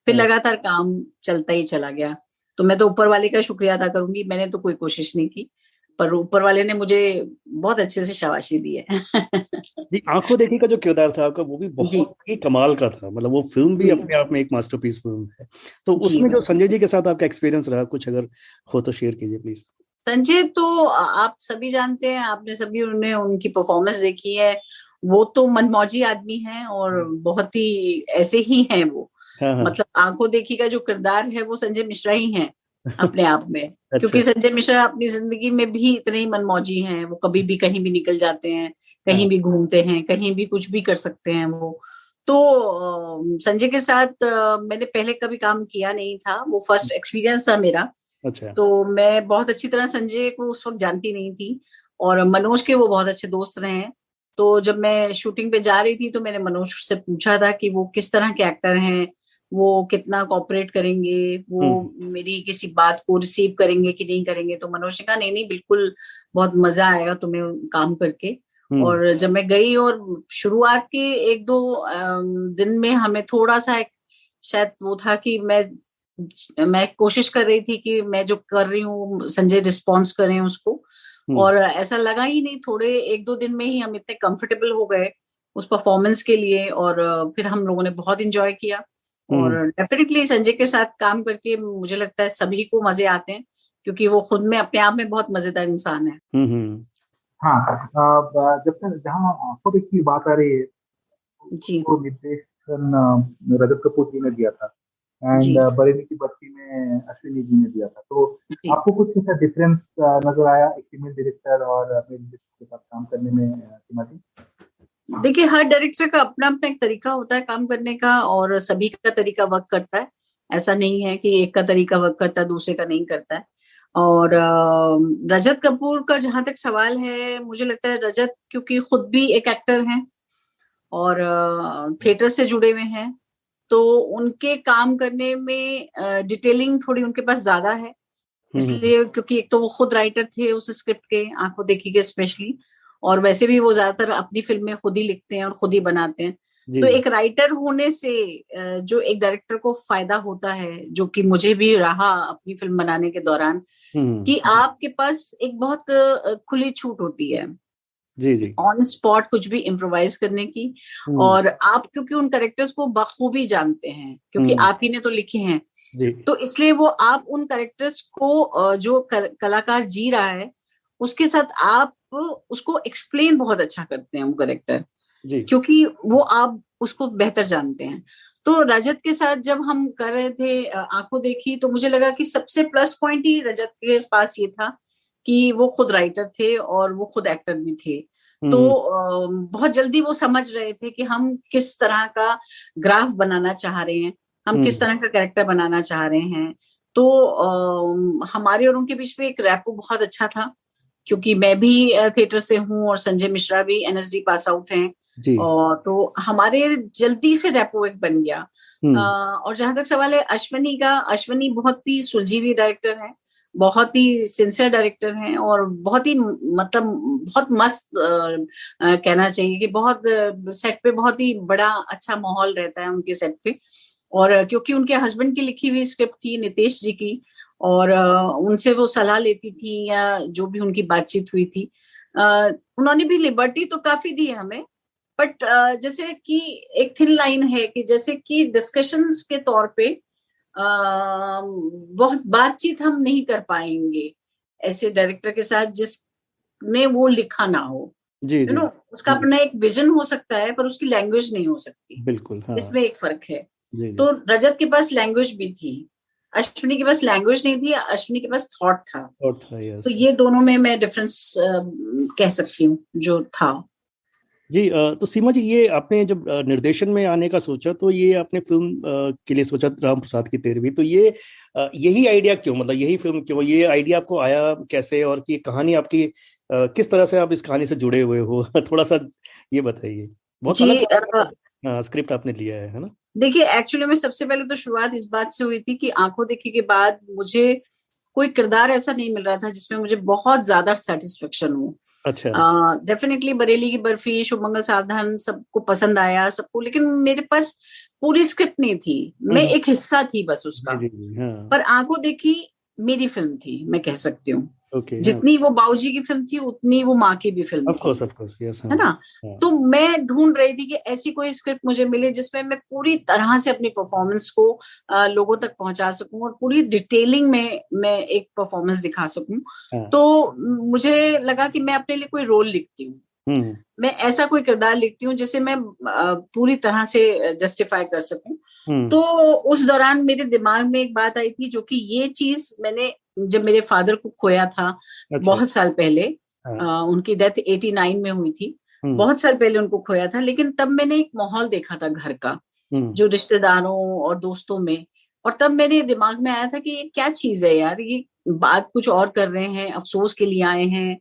फिर लगातार काम चलता ही चला गया। तो मैं तो ऊपर वाले का शुक्रिया अदा करूंगी, मैंने तो कोई कोशिश नहीं की, पर ऊपर वाले ने मुझे बहुत अच्छे से शाबाशी दी है। जी, आंखों देखी का जो किरदार था आपका वो भी बहुत ही कमाल का था, मतलब वो फिल्म भी अपने आप में एक मास्टरपीस फिल्म है। तो उसमें जो संजय जी के साथ आपका एक्सपीरियंस रहा, कुछ अगर हो तो शेयर कीजिए प्लीज। संजय तो आप सभी जानते हैं, आपने सभी उन्हें उनकी परफॉर्मेंस देखी है, वो तो मनमौजी आदमी हैं और बहुत ही ऐसे ही हैं वो। मतलब आंखों देखी का जो किरदार है वो संजय मिश्रा ही है अपने आप में। क्योंकि संजय मिश्रा अपनी जिंदगी में भी इतने ही मनमौजी हैं, वो कभी भी कहीं भी निकल जाते हैं, कहीं भी घूमते हैं, कहीं भी कुछ भी कर सकते हैं वो। तो संजय के साथ मैंने पहले कभी काम किया नहीं था, वो फर्स्ट एक्सपीरियंस था मेरा। तो मैं बहुत अच्छी तरह संजय को उस वक्त जानती नहीं थी, और मनोज के वो बहुत अच्छे दोस्त रहे हैं। तो जब मैं शूटिंग पे जा रही थी तो मैंने मनोज से पूछा था कि वो किस तरह के एक्टर हैं, वो कितना कोऑपरेट करेंगे, वो मेरी किसी बात को रिसीव करेंगे कि नहीं करेंगे। तो मनोज ने कहा नहीं नहीं, बिल्कुल बहुत मजा आएगा तुम्हें काम करके। और जब मैं गई और शुरुआत के 1-2 दिन में हमें थोड़ा सा शायद वो था कि मैं कोशिश कर रही थी कि मैं जो कर रही हूँ संजय रिस्पॉन्स करें उसको, और ऐसा लगा ही नहीं। थोड़े 1-2 दिन में ही हम इतने कंफर्टेबल हो गए उस परफॉर्मेंस के लिए, और फिर हम लोगों ने बहुत एंजॉय किया। और डेफिनेटली संजय के साथ काम करके मुझे लगता है सभी को मजे आते हैं, क्योंकि वो खुद में अपने आप में बहुत मजेदार इंसान है। हाँ, जब तक जहाँ आंखों देखी बात आ रही है, वो निर्देशन रजत कपूर जी ने दिया था, एंड बरेली की बस्ती में अश्विनी जी ने दिया था। तो आपको कुछ ऐसा डिफरेंस नजर आया एक फीमेल डायरेक्टर और मेल डायरेक्टर के साथ काम करने में, सीमा जी? देखिए, हर डायरेक्टर का अपना अपना एक तरीका होता है काम करने का, और सभी का तरीका वर्क करता है। ऐसा नहीं है कि एक का तरीका वर्क करता है दूसरे का नहीं करता है। और रजत कपूर का जहां तक सवाल है, मुझे लगता है रजत क्योंकि खुद भी एक एक्टर हैं और थिएटर से जुड़े हुए हैं, तो उनके काम करने में डिटेलिंग थोड़ी उनके पास ज्यादा है। इसलिए क्योंकि एक तो वो खुद राइटर थे उस स्क्रिप्ट के, आंखों देखी के स्पेशली, और वैसे भी वो ज्यादातर अपनी फिल्में खुद ही लिखते हैं और खुद ही बनाते हैं। तो एक राइटर होने से जो एक डायरेक्टर को फायदा होता है, जो कि मुझे भी रहा अपनी फिल्म बनाने के दौरान, कि आपके पास एक बहुत खुली छूट होती है ऑन स्पॉट कुछ भी इम्प्रोवाइज करने की। और आप क्योंकि उन कैरेक्टर्स को बखूबी जानते हैं, क्योंकि आप ही ने तो लिखे हैं, तो इसलिए वो आप उन कैरेक्टर्स को जो कलाकार जी रहा है उसके साथ आप उसको एक्सप्लेन बहुत अच्छा करते हैं वो कैरेक्टर, क्योंकि वो आप उसको बेहतर जानते हैं। तो रजत के साथ जब हम कर रहे थे आंखों देखी, तो मुझे लगा कि सबसे प्लस पॉइंट ही रजत के पास ये था कि वो खुद राइटर थे और वो खुद एक्टर भी थे। तो बहुत जल्दी वो समझ रहे थे कि हम किस तरह का ग्राफ बनाना चाह रहे हैं, हम किस तरह का कैरेक्टर बनाना चाह रहे हैं। तो हमारे और उनके बीच में एक रैपो बहुत अच्छा था, क्योंकि मैं भी थिएटर से हूँ और संजय मिश्रा भी एनएसडी पास आउट हैं, और तो हमारे जल्दी से रैपो एक बन गया। और जहां तक सवाल है अश्विनी का, अश्विनी बहुत ही सुलझी हुई डायरेक्टर है, बहुत ही सिंसियर डायरेक्टर हैं, और बहुत ही मतलब बहुत मस्त कहना चाहिए कि बहुत सेट पे बहुत ही बड़ा अच्छा माहौल रहता है उनके सेट पे। और क्योंकि उनके हस्बैंड की लिखी हुई स्क्रिप्ट थी नितेश जी की, और उनसे वो सलाह लेती थी या जो भी उनकी बातचीत हुई थी, उन्होंने भी लिबर्टी तो काफी दी है हमें, बट जैसे कि एक थिन लाइन है कि जैसे कि डिस्कशंस के तौर पे बहुत बातचीत हम नहीं कर पाएंगे ऐसे डायरेक्टर के साथ जिसने वो लिखा ना हो। जी जी उसका अपना एक विजन हो सकता है पर उसकी लैंग्वेज नहीं हो सकती। बिल्कुल, हाँ। इसमें एक फर्क है। जी जी तो रजत के पास लैंग्वेज भी थी, अश्विनी के पास लैंग्वेज नहीं थी, अश्विनी के पास थॉट था। और था, यस। तो ये दोनों में मैं डिफरेंस कह सकती हूँ जो था। जी तो सीमा जी, ये आपने जब निर्देशन में आने का सोचा, तो ये आपने फिल्म के लिए सोचा राम प्रसाद की 13वीं, तो ये यही आइडिया क्यों, मतलब यही फिल्म क्यों, ये आइडिया आपको आया कैसे, और ये कहानी आपकी किस तरह से आप इस कहानी से जुड़े हुए हो? थोड़ा सा ये बताइए। बहुत जी अलग स्क्रिप्ट आपने लिया है ना? देखिए, एक्चुअली में सबसे पहले तो शुरुआत इस बात से हुई थी कि आंखों देखी के बाद मुझे कोई किरदार ऐसा नहीं मिल रहा था जिसमें मुझे बहुत ज्यादा सेटिस्फेक्शन हो। अच्छा। डेफिनेटली बरेली की बर्फी, शुभ मंगल सावधान सबको पसंद आया सबको, लेकिन मेरे पास पूरी स्क्रिप्ट नहीं थी, मैं एक हिस्सा थी बस उसका। हाँ। पर आंखों देखी मेरी फिल्म थी, मैं कह सकती हूँ। ओके, हाँ। जितनी वो बाबूजी की फिल्म थी उतनी वो माँ की भी फिल्म ऑफ थी, कोर्स, यस, है ना। हाँ। तो मैं ढूंढ रही थी कि ऐसी कोई स्क्रिप्ट मुझे मिले जिसमें मैं पूरी तरह से अपनी परफॉर्मेंस को लोगों तक पहुंचा सकूं और पूरी डिटेलिंग में मैं एक परफॉर्मेंस दिखा सकूं। हाँ। तो मुझे लगा कि मैं अपने लिए कोई रोल लिखती हूँ, मैं ऐसा कोई किरदार लिखती हूँ जिसे मैं पूरी तरह से जस्टिफाई कर सकूं। तो उस दौरान मेरे दिमाग में एक बात आई थी, जो कि ये चीज मैंने जब मेरे फादर को खोया था बहुत साल पहले, उनकी डेथ 89 में हुई थी, बहुत साल पहले उनको खोया था, लेकिन तब मैंने एक माहौल देखा था घर का, जो रिश्तेदारों और दोस्तों में, और तब मेरे दिमाग में आया था कि ये क्या चीज है यार, ये बात कुछ और कर रहे हैं, अफसोस के लिए आए हैं,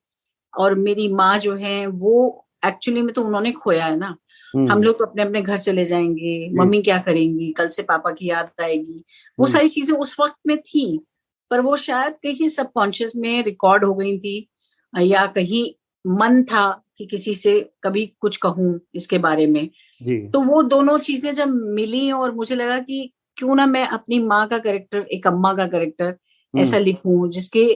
और मेरी माँ जो है वो एक्चुअली में तो उन्होंने खोया है ना, हम लोग तो अपने अपने घर चले जाएंगे, मम्मी क्या करेंगी, कल से पापा की याद आएगी, वो सारी चीजें उस वक्त में थी, पर वो शायद कहीं सबकॉन्शियस में रिकॉर्ड हो गई थी, या कहीं मन था कि किसी से कभी कुछ कहूं इसके बारे में जी। तो वो दोनों चीजें जब मिली और मुझे लगा कि क्यों ना मैं अपनी माँ का कैरेक्टर, एक अम्मा का कैरेक्टर ऐसा लिखूं जिसके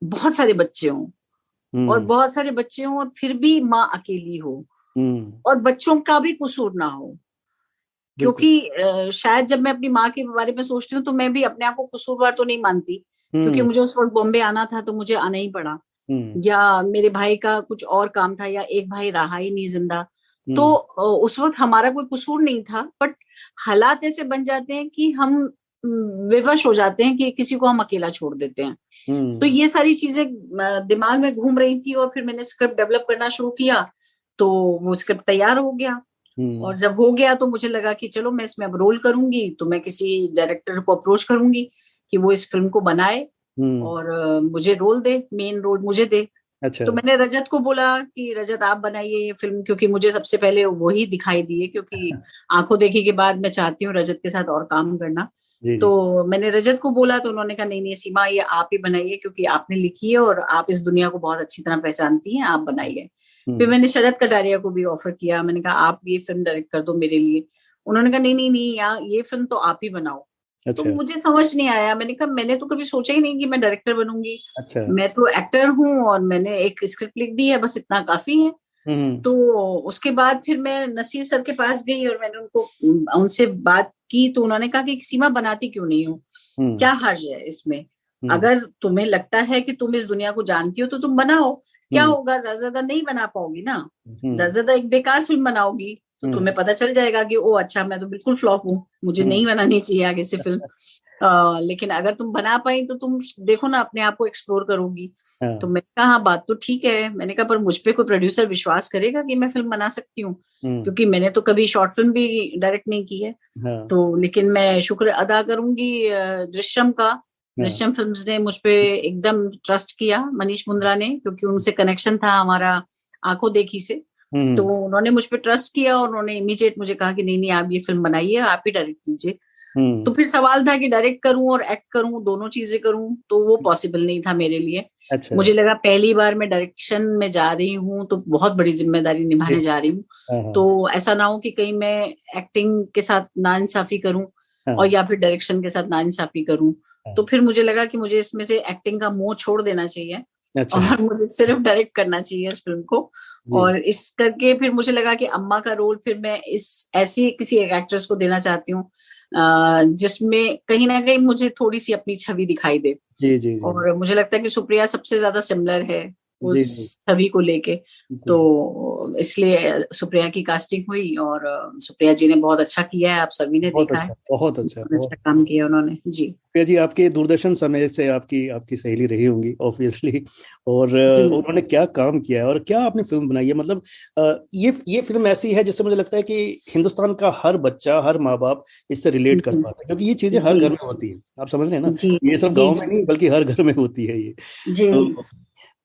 बहुत सारे बच्चे हों, और बहुत सारे बच्चे हों और फिर भी माँ अकेली हो, और बच्चों का भी कसूर ना हो, क्योंकि शायद जब मैं अपनी माँ के बारे में सोचती हूँ तो मैं भी अपने आप को कसूरवार तो नहीं मानती, क्योंकि मुझे उस वक्त बॉम्बे आना था तो मुझे आना ही पड़ा, या मेरे भाई का कुछ और काम था, या एक भाई रहा ही नहीं जिंदा, तो उस वक्त हमारा कोई कसूर नहीं था, बट हालात ऐसे बन जाते हैं कि हम विवश हो जाते हैं कि किसी को हम अकेला छोड़ देते हैं। तो ये सारी चीजें दिमाग में घूम रही थी, और फिर मैंने स्क्रिप्ट डेवलप करना शुरू किया, तो वो स्क्रिप्ट तैयार हो गया, और जब हो गया तो मुझे लगा कि चलो मैं इसमें अब रोल करूंगी, तो मैं किसी डायरेक्टर को अप्रोच करूंगी कि वो इस फिल्म को बनाए और मुझे रोल दे, मेन रोल मुझे दे। अच्छा। तो मैंने रजत को बोला कि रजत आप बनाइए ये फिल्म, क्योंकि मुझे सबसे पहले वही दिखाई दिए, क्योंकि आंखों देखी के बाद मैं चाहती हूँ रजत के साथ और काम करना। जी। तो मैंने रजत को बोला तो उन्होंने कहा नहीं नहीं सीमा, ये आप ही बनाइए, क्योंकि आपने लिखी है और आप इस दुनिया को बहुत अच्छी तरह पहचानती हैं, आप बनाइए। फिर मैंने शरद कटारिया को भी ऑफर किया, मैंने कहा आप ये फिल्म डायरेक्ट कर दो मेरे लिए, उन्होंने कहा नहीं नहीं नहीं यार, ये फिल्म तो आप ही बनाओ। अच्छा। तो मुझे समझ नहीं आया, मैंने कहा मैंने तो कभी सोचा ही नहीं कि मैं डायरेक्टर बनूंगी। अच्छा। मैं तो एक्टर हूँ और मैंने एक स्क्रिप्ट लिख दी है, बस इतना काफी है। तो उसके बाद फिर मैं नसीर सर के पास गई और मैंने उनसे बात की, तो उन्होंने कहा कि सीमा बनाती क्यों नहीं हो, क्या हर्ज है इसमें, अगर तुम्हें लगता है कि तुम इस दुनिया को जानती हो तो तुम बनाओ, क्या होगा, ज्यादा नहीं बना पाओगी ना, ज्यादा एक बेकार फिल्म बनाओगी तो तुम्हें पता चल जाएगा कि ओ अच्छा मैं तो बिल्कुल फ्लॉप हूँ, मुझे नहीं बनानी चाहिए आगे से फिल्म। लेकिन अगर तुम बना पाई तो तुम देखो ना, अपने आप को एक्सप्लोर करोगी। तो मैंने कहा हाँ बात तो ठीक है, मैंने कहा पर मुझ पे कोई प्रोड्यूसर विश्वास करेगा कि मैं फिल्म बना सकती हूँ, क्योंकि मैंने तो कभी शॉर्ट फिल्म भी डायरेक्ट नहीं की है। तो लेकिन मैं शुक्र अदा करूंगी दृश्यम का, दृश्यम फिल्म्स ने मुझ पे एकदम ट्रस्ट किया, मनीष मुंद्रा ने, क्योंकि उनसे कनेक्शन था हमारा आंखों देखी से, तो उन्होंने मुझ पे ट्रस्ट किया और उन्होंने इमीडिएट मुझे कहा कि नहीं नहीं आप ये फिल्म बनाइए, आप ही डायरेक्ट कीजिए। तो फिर सवाल था कि डायरेक्ट करूं और एक्ट करूं, दोनों चीजें करूं, तो वो पॉसिबल नहीं था मेरे लिए। अच्छा। मुझे लगा पहली बार मैं डायरेक्शन में जा रही हूँ तो बहुत बड़ी जिम्मेदारी निभाने जा रही हूँ, तो ऐसा ना हो कि कहीं मैं एक्टिंग के साथ नाइंसाफी करूं और या फिर डायरेक्शन के साथ नाइंसाफी करूं। तो फिर मुझे लगा कि मुझे इसमें से एक्टिंग का मोह छोड़ देना चाहिए। अच्छा। और मुझे सिर्फ डायरेक्ट करना चाहिए इस फिल्म को, और इस करके फिर मुझे लगा कि अम्मा का रोल फिर मैं इस ऐसी किसी एक एक्ट्रेस को देना चाहती हूँ जिसमें कहीं ना कहीं मुझे थोड़ी सी अपनी छवि दिखाई दे। जी। और मुझे लगता है कि सुप्रिया सबसे ज्यादा सिमिलर है जी उस छवि को लेके। तो इसलिए सुप्रिया की कास्टिंग हुई और सुप्रिया जी ने बहुत अच्छा किया है, आप सभी ने बहुत देखा है, अच्छा, बहुत अच्छा, बहुत बहुत अच्छा काम किया उन्होंने जी। प्रिया जी आपके दूरदर्शन समय से आपकी आपकी सहेली रही होंगी ऑब्वियसली। और जी उन्होंने क्या काम किया है और क्या आपने फिल्म बनाई है, मतलब ये फिल्म ऐसी है जिससे मुझे लगता है कि हिंदुस्तान का हर बच्चा, हर माँ बाप इससे रिलेट कर जी पाता है, क्योंकि ये चीजें हर घर जी में होती है, आप समझ रहे हैं ना। जी ये सब जी गाँव में जी नहीं बल्कि हर घर में होती है ये। जी तो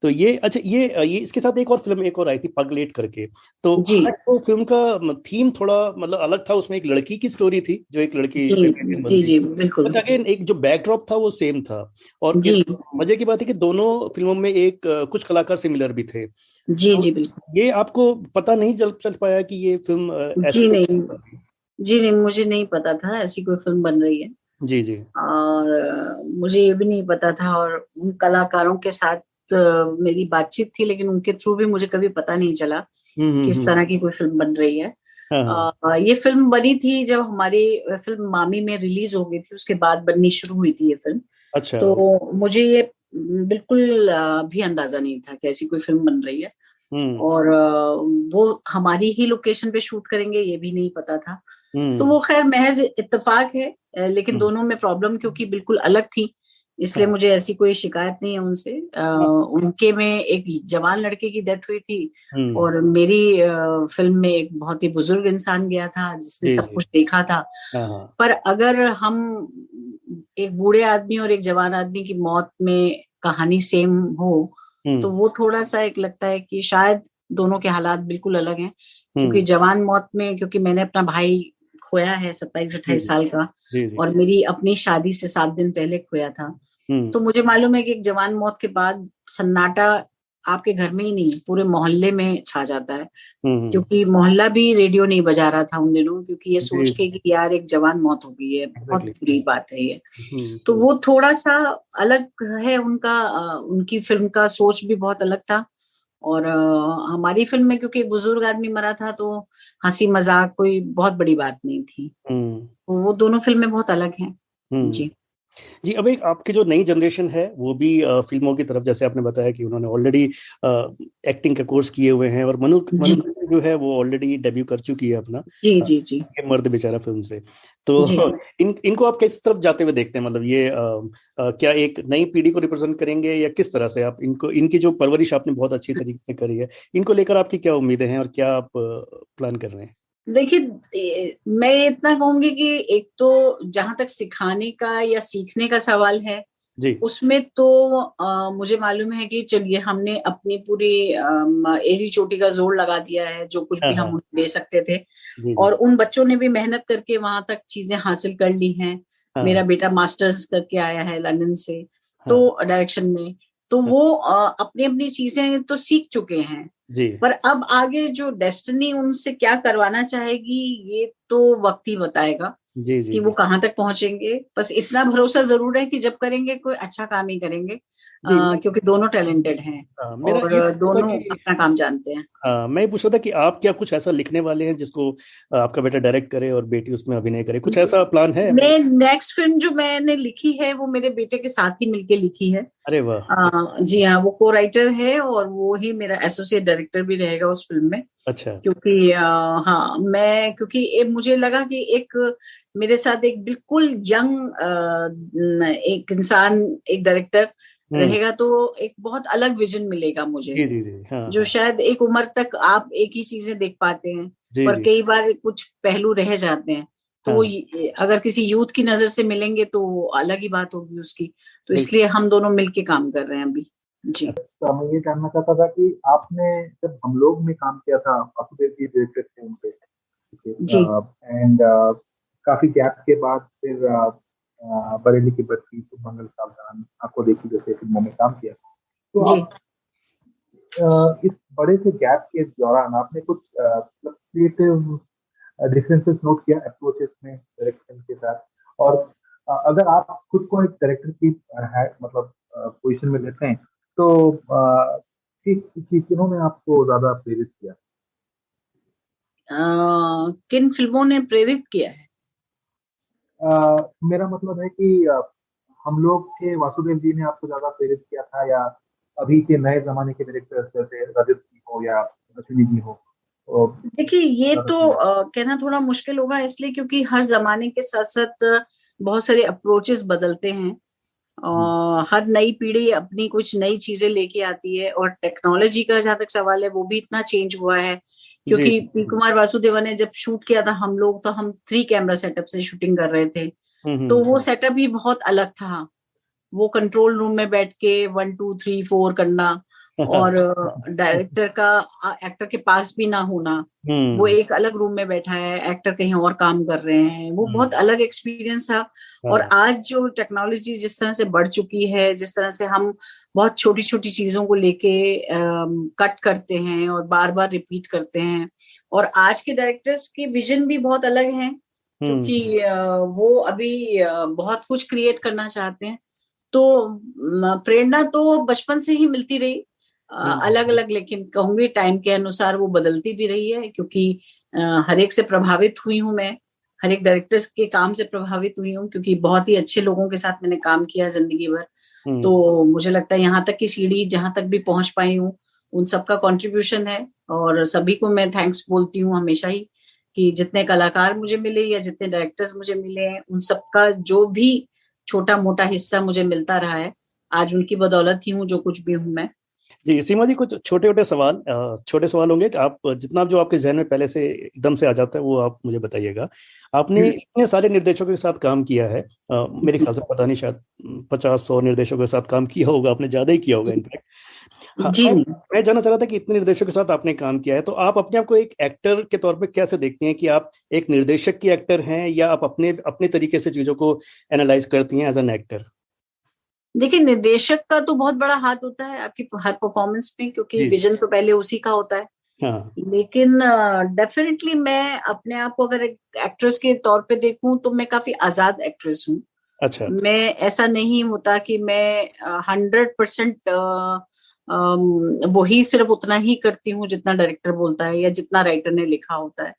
तो ये अच्छा, ये इसके साथ एक और फिल्म एक और आई थी पगलेट करके। तो जी हालांकि वो फिल्म का थीम थोड़ा मतलब अलग था, उसमें एक लड़की की स्टोरी थी जो एक लड़की जी वेजिटेरियन जी बनती जी थी। बिल्कुल बट अगेन एक जो बैकड्रॉप था वो सेम था। और जी मजे की बात है कि दोनों फिल्मों में एक कुछ कलाकार सिमिलर भी थे। जी तो जी बिल्कुल ये आपको पता नहीं चल पाया कि ये फिल्म ऐसी जी कोई नहीं फिल्म थी? जी नहीं, मुझे नहीं पता था ऐसी कोई फिल्म बन रही है। जी जी। और मुझे ये भी नहीं पता था, और उन कलाकारों के साथ मेरी बातचीत थी, लेकिन उनके थ्रू भी मुझे कभी पता नहीं चला कि इस हम्म। तरह की कोई फिल्म बन रही है। हाँ हाँ। ये फिल्म बनी थी जब हमारी फिल्म मामी में रिलीज हो गई थी, उसके बाद बननी शुरू हुई थी ये फिल्म। अच्छा। तो मुझे ये बिल्कुल भी अंदाजा नहीं था कि ऐसी कोई फिल्म बन रही है। हम्म और वो हमारी ही लोकेशन पे शूट करेंगे ये भी नहीं पता था। तो हम्म वो खैर महज इत्तेफाक है, लेकिन हम्म। दोनों में प्रॉब्लम क्योंकि बिल्कुल अलग थी, इसलिए हाँ मुझे ऐसी कोई शिकायत नहीं है उनसे। हाँ। उनके में एक जवान लड़के की डेथ हुई थी, हम्म। और मेरी फिल्म में एक बहुत ही बुजुर्ग इंसान गया था जिसने जी सब जी। कुछ देखा था। हाँ हाँ। पर अगर हम एक बूढ़े आदमी और एक जवान आदमी की मौत में कहानी सेम हो, तो हम्म वो थोड़ा सा एक लगता है कि शायद दोनों के हालात बिल्कुल अलग हैं। क्योंकि हम्म। जवान मौत में, क्योंकि मैंने अपना भाई खोया है 27-28 जी साल का, जी जी। और मेरी अपनी शादी से 7 दिन पहले खोया था। हम्म तो मुझे मालूम है कि एक जवान मौत के बाद सन्नाटा आपके घर में ही नहीं पूरे मोहल्ले में छा जाता है। हम्म। क्योंकि मोहल्ला भी रेडियो नहीं बजा रहा था उन दिनों, क्योंकि ये सोच जी के कि यार एक जवान मौत हो गई है, बहुत एग्जैक्टली। बुरी बात है ये। तो हम्म। वो थोड़ा सा अलग है उनका, उनकी फिल्म का सोच भी बहुत अलग था। और हमारी फिल्म में क्योंकि एक बुजुर्ग आदमी मरा था, तो हंसी मजाक कोई बहुत बड़ी बात नहीं थी। हम्म तो वो दोनों फिल्में बहुत अलग हैं हम्म। जी जी, अब एक आपकी जो नई जनरेशन है वो भी फिल्मों की तरफ, जैसे आपने बताया कि उन्होंने ऑलरेडी एक्टिंग का कोर्स किए हुए हैं, और मनु मनु जी जो है वो ऑलरेडी डेब्यू कर चुकी है अपना जी अ, जी जी ये मर्द बेचारा फिल्म से। तो जी। इनको आप किस तरफ जाते हुए देखते हैं, मतलब ये क्या एक नई पीढ़ी को रिप्रेजेंट करेंगे, या किस तरह से आप इनको, इनकी जो परवरिश आपने बहुत अच्छी तरीके से करी है, इनको लेकर आपकी क्या उम्मीदें हैं और क्या आप प्लान कर रहे हैं? देखिए, मैं इतना कहूंगी कि एक तो जहां तक सिखाने का या सीखने का सवाल है, जी उसमें तो मुझे मालूम है कि चलिए हमने अपनी पूरी एड़ी चोटी का जोर लगा दिया है, जो कुछ हाँ भी हम हाँ। उन्हें दे सकते थे। जी जी। और उन बच्चों ने भी मेहनत करके वहां तक चीजें हासिल कर ली हैं। मेरा हाँ बेटा मास्टर्स करके आया है लंदन से, हाँ तो डायरेक्शन में। तो हाँ। वो अपनी अपनी चीजें तो सीख चुके हैं। जी पर अब आगे जो डेस्टिनी उनसे क्या करवाना चाहेगी, ये तो वक्त ही बताएगा जी जी कि वो जी कहाँ तक पहुंचेंगे। बस इतना भरोसा जरूर है कि जब करेंगे कोई अच्छा काम ही करेंगे, जी। क्योंकि दोनों टैलेंटेड हैं मेरा और ये पूछना था दोनों कि अपना काम जानते हैं। मैं ये पूछ रहा था कि आप क्या कुछ ऐसा लिखने वाले हैं जिसको आपका बेटा डायरेक्ट करे और बेटी उसमें अभिनय करे, कुछ ऐसा प्लान है? मैं नेक्स्ट फिल्म जो मैंने लिखी है वो मेरे बेटे के साथ ही मिलके लिखी है। अरे वाह। जी हाँ, वो को राइटर है और वो ही मेरा एसोसिएट डायरेक्टर भी रहेगा उस फिल्म में। अच्छा। क्योंकि हाँ, मैं क्योंकि मुझे लगा कि एक मेरे साथ एक बिल्कुल यंग एक इंसान, एक डायरेक्टर हम्म। रहेगा, तो एक बहुत अलग विजन मिलेगा मुझे, जी जी जी। हाँ जो हाँ। शायद एक उम्र तक आप एक ही चीजें देख पाते हैं, जी पर जी। कई बार कुछ पहलू रह जाते हैं। तो वो हाँ अगर किसी यूथ की नजर से मिलेंगे तो वो अलग ही बात होगी उसकी। तो बिल्कुल। इसलिए हम दोनों मिलके काम कर रहे हैं अभी जी। तो मैं ये जानना चाहता था कि आपने जब हम लोग में काम किया था, वासुदेव जी डायरेक्टर थे उनपे, जी एंड काफी गैप के बाद फिर बरेली की बर्फी, सुमंगल सावधान, आपको देखी जैसे फिल्मों में काम किया। तो जी। आप इस बड़े से गैप के दौरान आपने कुछ क्रिएटिव डिफरेंसेस नोट किया अप्रोचेस में डायरेक्शन के साथ? और अगर आप खुद को एक डायरेक्टर की मतलब पोजीशन में लेते हैं, तो किन्होंने आपको ज्यादा प्रेरित किया? किन फिल्मों ने प्रेरित किया है? मेरा मतलब है कि हम लोग के वासुदेव जी ने आपको ज्यादा प्रेरित किया था, या अभी के नए जमाने के डायरेक्टर्स जैसे रजत जी हो या अश्विनी जी हो? देखिए, ये तो कहना थोड़ा मुश्किल होगा, इसलिए क्योंकि हर जमाने के साथ साथ बहुत सारे अप्रोचेस बदलते हैं। हर नई पीढ़ी अपनी कुछ नई चीजें लेके आती है, और टेक्नोलॉजी का जहां तक सवाल है वो भी इतना चेंज हुआ है। क्योंकि पी कुमार वासुदेवन ने जब शूट किया था हम लोग, तो हम 3 कैमरा सेटअप से शूटिंग कर रहे थे, तो वो सेटअप ही बहुत अलग था। वो कंट्रोल रूम में बैठ के 1 2 3 4 करना, और डायरेक्टर का एक्टर के पास भी ना होना, वो एक अलग रूम में बैठा है, एक्टर कहीं और काम कर रहे हैं, वो बहुत अलग एक्सपीरियंस था। और आज जो टेक्नोलॉजी जिस तरह से बढ़ चुकी है, जिस तरह से हम बहुत छोटी छोटी चीजों को लेके कट करते हैं और बार बार रिपीट करते हैं, और आज के डायरेक्टर्स के विजन भी बहुत अलग हैं, क्योंकि वो अभी बहुत कुछ क्रिएट करना चाहते हैं। तो प्रेरणा तो बचपन से ही मिलती रही, अलग अलग, लेकिन कहूंगी टाइम के अनुसार वो बदलती भी रही है, क्योंकि हर एक से प्रभावित हुई हूं मैं, हर एक डायरेक्टर्स के काम से प्रभावित हुई हूँ, क्योंकि बहुत ही अच्छे लोगों के साथ मैंने काम किया जिंदगी भर। तो मुझे लगता है यहाँ तक की सीढ़ी जहां तक भी पहुंच पाई हूँ, उन सबका कंट्रीब्यूशन है, और सभी को मैं थैंक्स बोलती हूँ हमेशा ही, कि जितने कलाकार मुझे मिले या जितने डायरेक्टर्स मुझे मिले हैं, उन सबका जो भी छोटा मोटा हिस्सा मुझे मिलता रहा है, आज उनकी बदौलत ही हूँ जो कुछ भी हूँ मैं। जी सीमा जी, कुछ छोटे सवाल होंगे कि आप जितना जो आपके जहन में पहले से एकदम से आ जाता है वो आप मुझे बताइएगा। आपने इतने सारे निर्देशकों के साथ काम किया है, मेरे ख्याल से पता नहीं, शायद 50-100 निर्देशकों के साथ काम किया होगा आपने, ज्यादा ही किया होगा इनफैक्ट। हाँ, जी मैं जानना चाह रहा था कि इतने निर्देशकों के साथ आपने काम किया है, तो आप अपने आप को एक एक्टर के तौर पे कैसे देखती हैं? कि आप एक निर्देशक की एक्टर हैं, या आप अपने अपने तरीके से चीजों को एनालाइज करती हैं एज एन एक्टर? देखिए, निर्देशक का तो बहुत बड़ा हाथ होता है आपकी हर परफॉर्मेंस में, क्योंकि विजन तो पहले उसी का होता है। हाँ। लेकिन डेफिनेटली मैं अपने आप को अगर एक एक्ट्रेस के तौर पे देखूं, तो मैं काफी आजाद एक्ट्रेस हूँ। अच्छा। मैं ऐसा नहीं होता कि मैं 100% वही सिर्फ उतना ही करती हूँ जितना डायरेक्टर बोलता है या जितना राइटर ने लिखा होता है।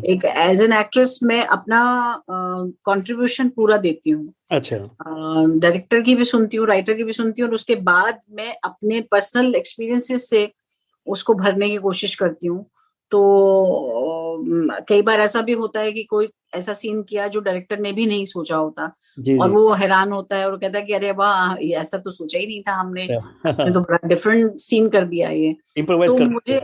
एक एज एन एक्ट्रेस मैं अपना कंट्रीब्यूशन पूरा देती हूँ। अच्छा। डायरेक्टर की भी सुनती हूँ, राइटर की भी सुनती हूँ, और उसके बाद मैं अपने पर्सनल एक्सपीरियंसेस से उसको भरने की कोशिश करती हूँ। तो कई बार ऐसा भी होता है कि कोई ऐसा सीन किया जो डायरेक्टर ने भी नहीं सोचा होता, और वो हैरान होता है और कहता है कि अरे वाह, ये ऐसा तो सोचा ही नहीं था हमने तो बड़ा डिफरेंट सीन कर दिया ये। तो मुझे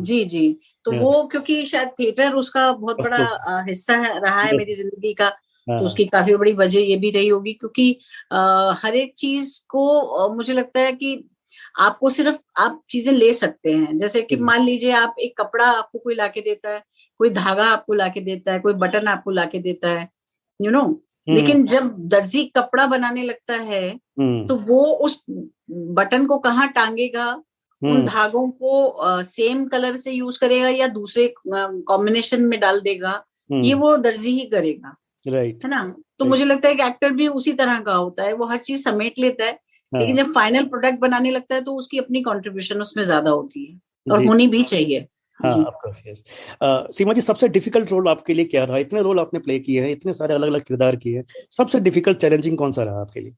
जी तो वो, क्योंकि शायद थिएटर उसका बहुत बड़ा हिस्सा रहा है मेरी जिंदगी का, तो उसकी काफी बड़ी वजह ये भी रही होगी, क्योंकि हर एक चीज को मुझे लगता है कि आपको सिर्फ आप चीजें ले सकते हैं। जैसे कि मान लीजिए आप एक कपड़ा आपको कोई लाके देता है, कोई धागा आपको लाके देता है, कोई बटन आपको लाके देता है, यू नो, लेकिन जब दर्जी कपड़ा बनाने लगता है तो वो उस बटन को कहाँ टांगेगा, उन धागों को सेम कलर से यूज करेगा या दूसरे कॉम्बिनेशन में डाल देगा, ये वो दर्जी ही करेगा, राइट, है ना। तो मुझे लगता है कि एक्टर भी उसी तरह का होता है, वो हर चीज समेट लेता है, लेकिन जब फाइनल प्रोडक्ट बनाने लगता है तो उसकी अपनी कंट्रीब्यूशन उसमें ज्यादा होती है, और होनी भी चाहिए। हाँ, ऑफ कोर्स, यस। सीमा जी, सबसे डिफिकल्ट रोल आपके लिए क्या रहा? इतने रोल आपने प्ले किए हैं, इतने सारे अलग अलग किरदार किए हैं, सबसे डिफिकल्ट चैलेंजिंग कौन सा रहा आपके लिए?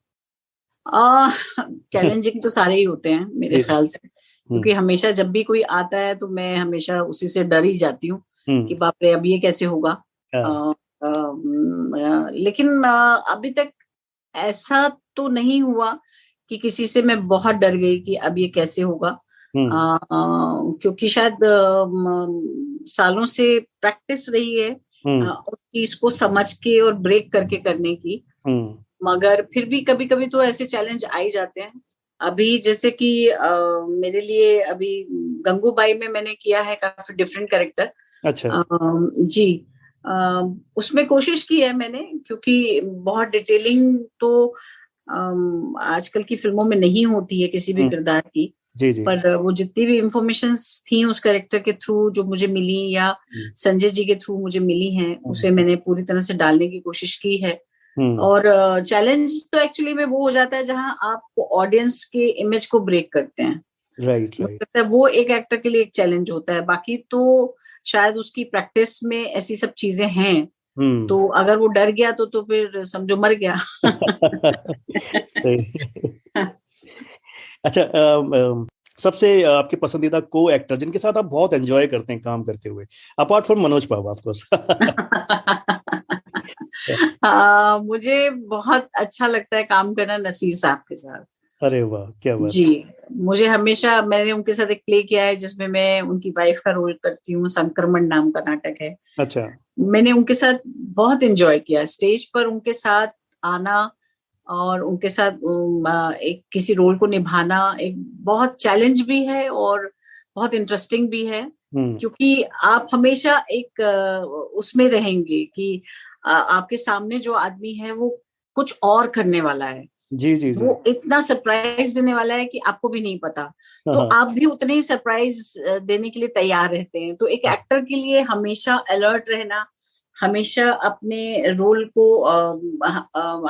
चैलेंजिंग तो सारे ही होते हैं मेरे ख्याल से, क्योंकि हमेशा जब भी कोई आता है तो मैं हमेशा उसी से डर ही जाती हूँ कि बाप रे अब ये कैसे होगा। लेकिन अभी तक ऐसा तो नहीं हुआ कि किसी से मैं बहुत डर गई कि अब ये कैसे होगा, क्योंकि शायद सालों से प्रैक्टिस रही है उस चीज को समझ के और ब्रेक करके करने की। मगर फिर भी कभी कभी तो ऐसे चैलेंज आ ही जाते हैं। अभी जैसे कि मेरे लिए अभी गंगूबाई में मैंने किया है काफी डिफरेंट कैरेक्टर। अच्छा। जी, उसमें कोशिश की है मैंने, क्योंकि बहुत डिटेलिंग तो आजकल की फिल्मों में नहीं होती है किसी भी किरदार की। जी जी। पर वो जितनी भी इंफॉर्मेशन थी उस कैरेक्टर के थ्रू जो मुझे मिली या संजय जी के थ्रू मुझे मिली हैं, उसे मैंने पूरी तरह से डालने की कोशिश की है। और चैलेंज तो एक्चुअली में वो हो जाता है जहां आप ऑडियंस के इमेज को ब्रेक करते हैं। राइट। वो एक एक्टर के लिए एक चैलेंज होता है, बाकी तो शायद उसकी प्रैक्टिस में ऐसी सब चीजें हैं। तो अगर वो डर गया तो फिर समझो मर गया। अच्छा, सबसे आपके पसंदीदा को एक्टर जिनके साथ आप बहुत एंजॉय करते हैं काम करते हुए, apart from Manoj Babu of course? मुझे बहुत अच्छा लगता है काम करना नसीर साहब के साथ। अरे वाह, क्या बात। जी, मुझे हमेशा, मैंने उनके साथ एक प्ले किया है जिसमें मैं उनकी वाइफ का रोल करती हूँ, संक्रमण नाम का नाटक है। अच्छा। मैंने उनके साथ बहुत एंजॉय किया, स्टेज पर उनके साथ आना और उनके साथ एक किसी रोल को निभाना एक बहुत चैलेंज भी है और बहुत इंटरेस्टिंग भी है, क्योंकि आप हमेशा एक उसमें रहेंगे कि आपके सामने जो आदमी है वो कुछ और करने वाला है। जी जी जी। वो इतना सरप्राइज देने वाला है कि आपको भी नहीं पता, तो हाँ। आप भी उतने ही सरप्राइज देने के लिए तैयार रहते हैं। तो एक एक्टर के लिए हमेशा अलर्ट रहना, हमेशा अपने रोल को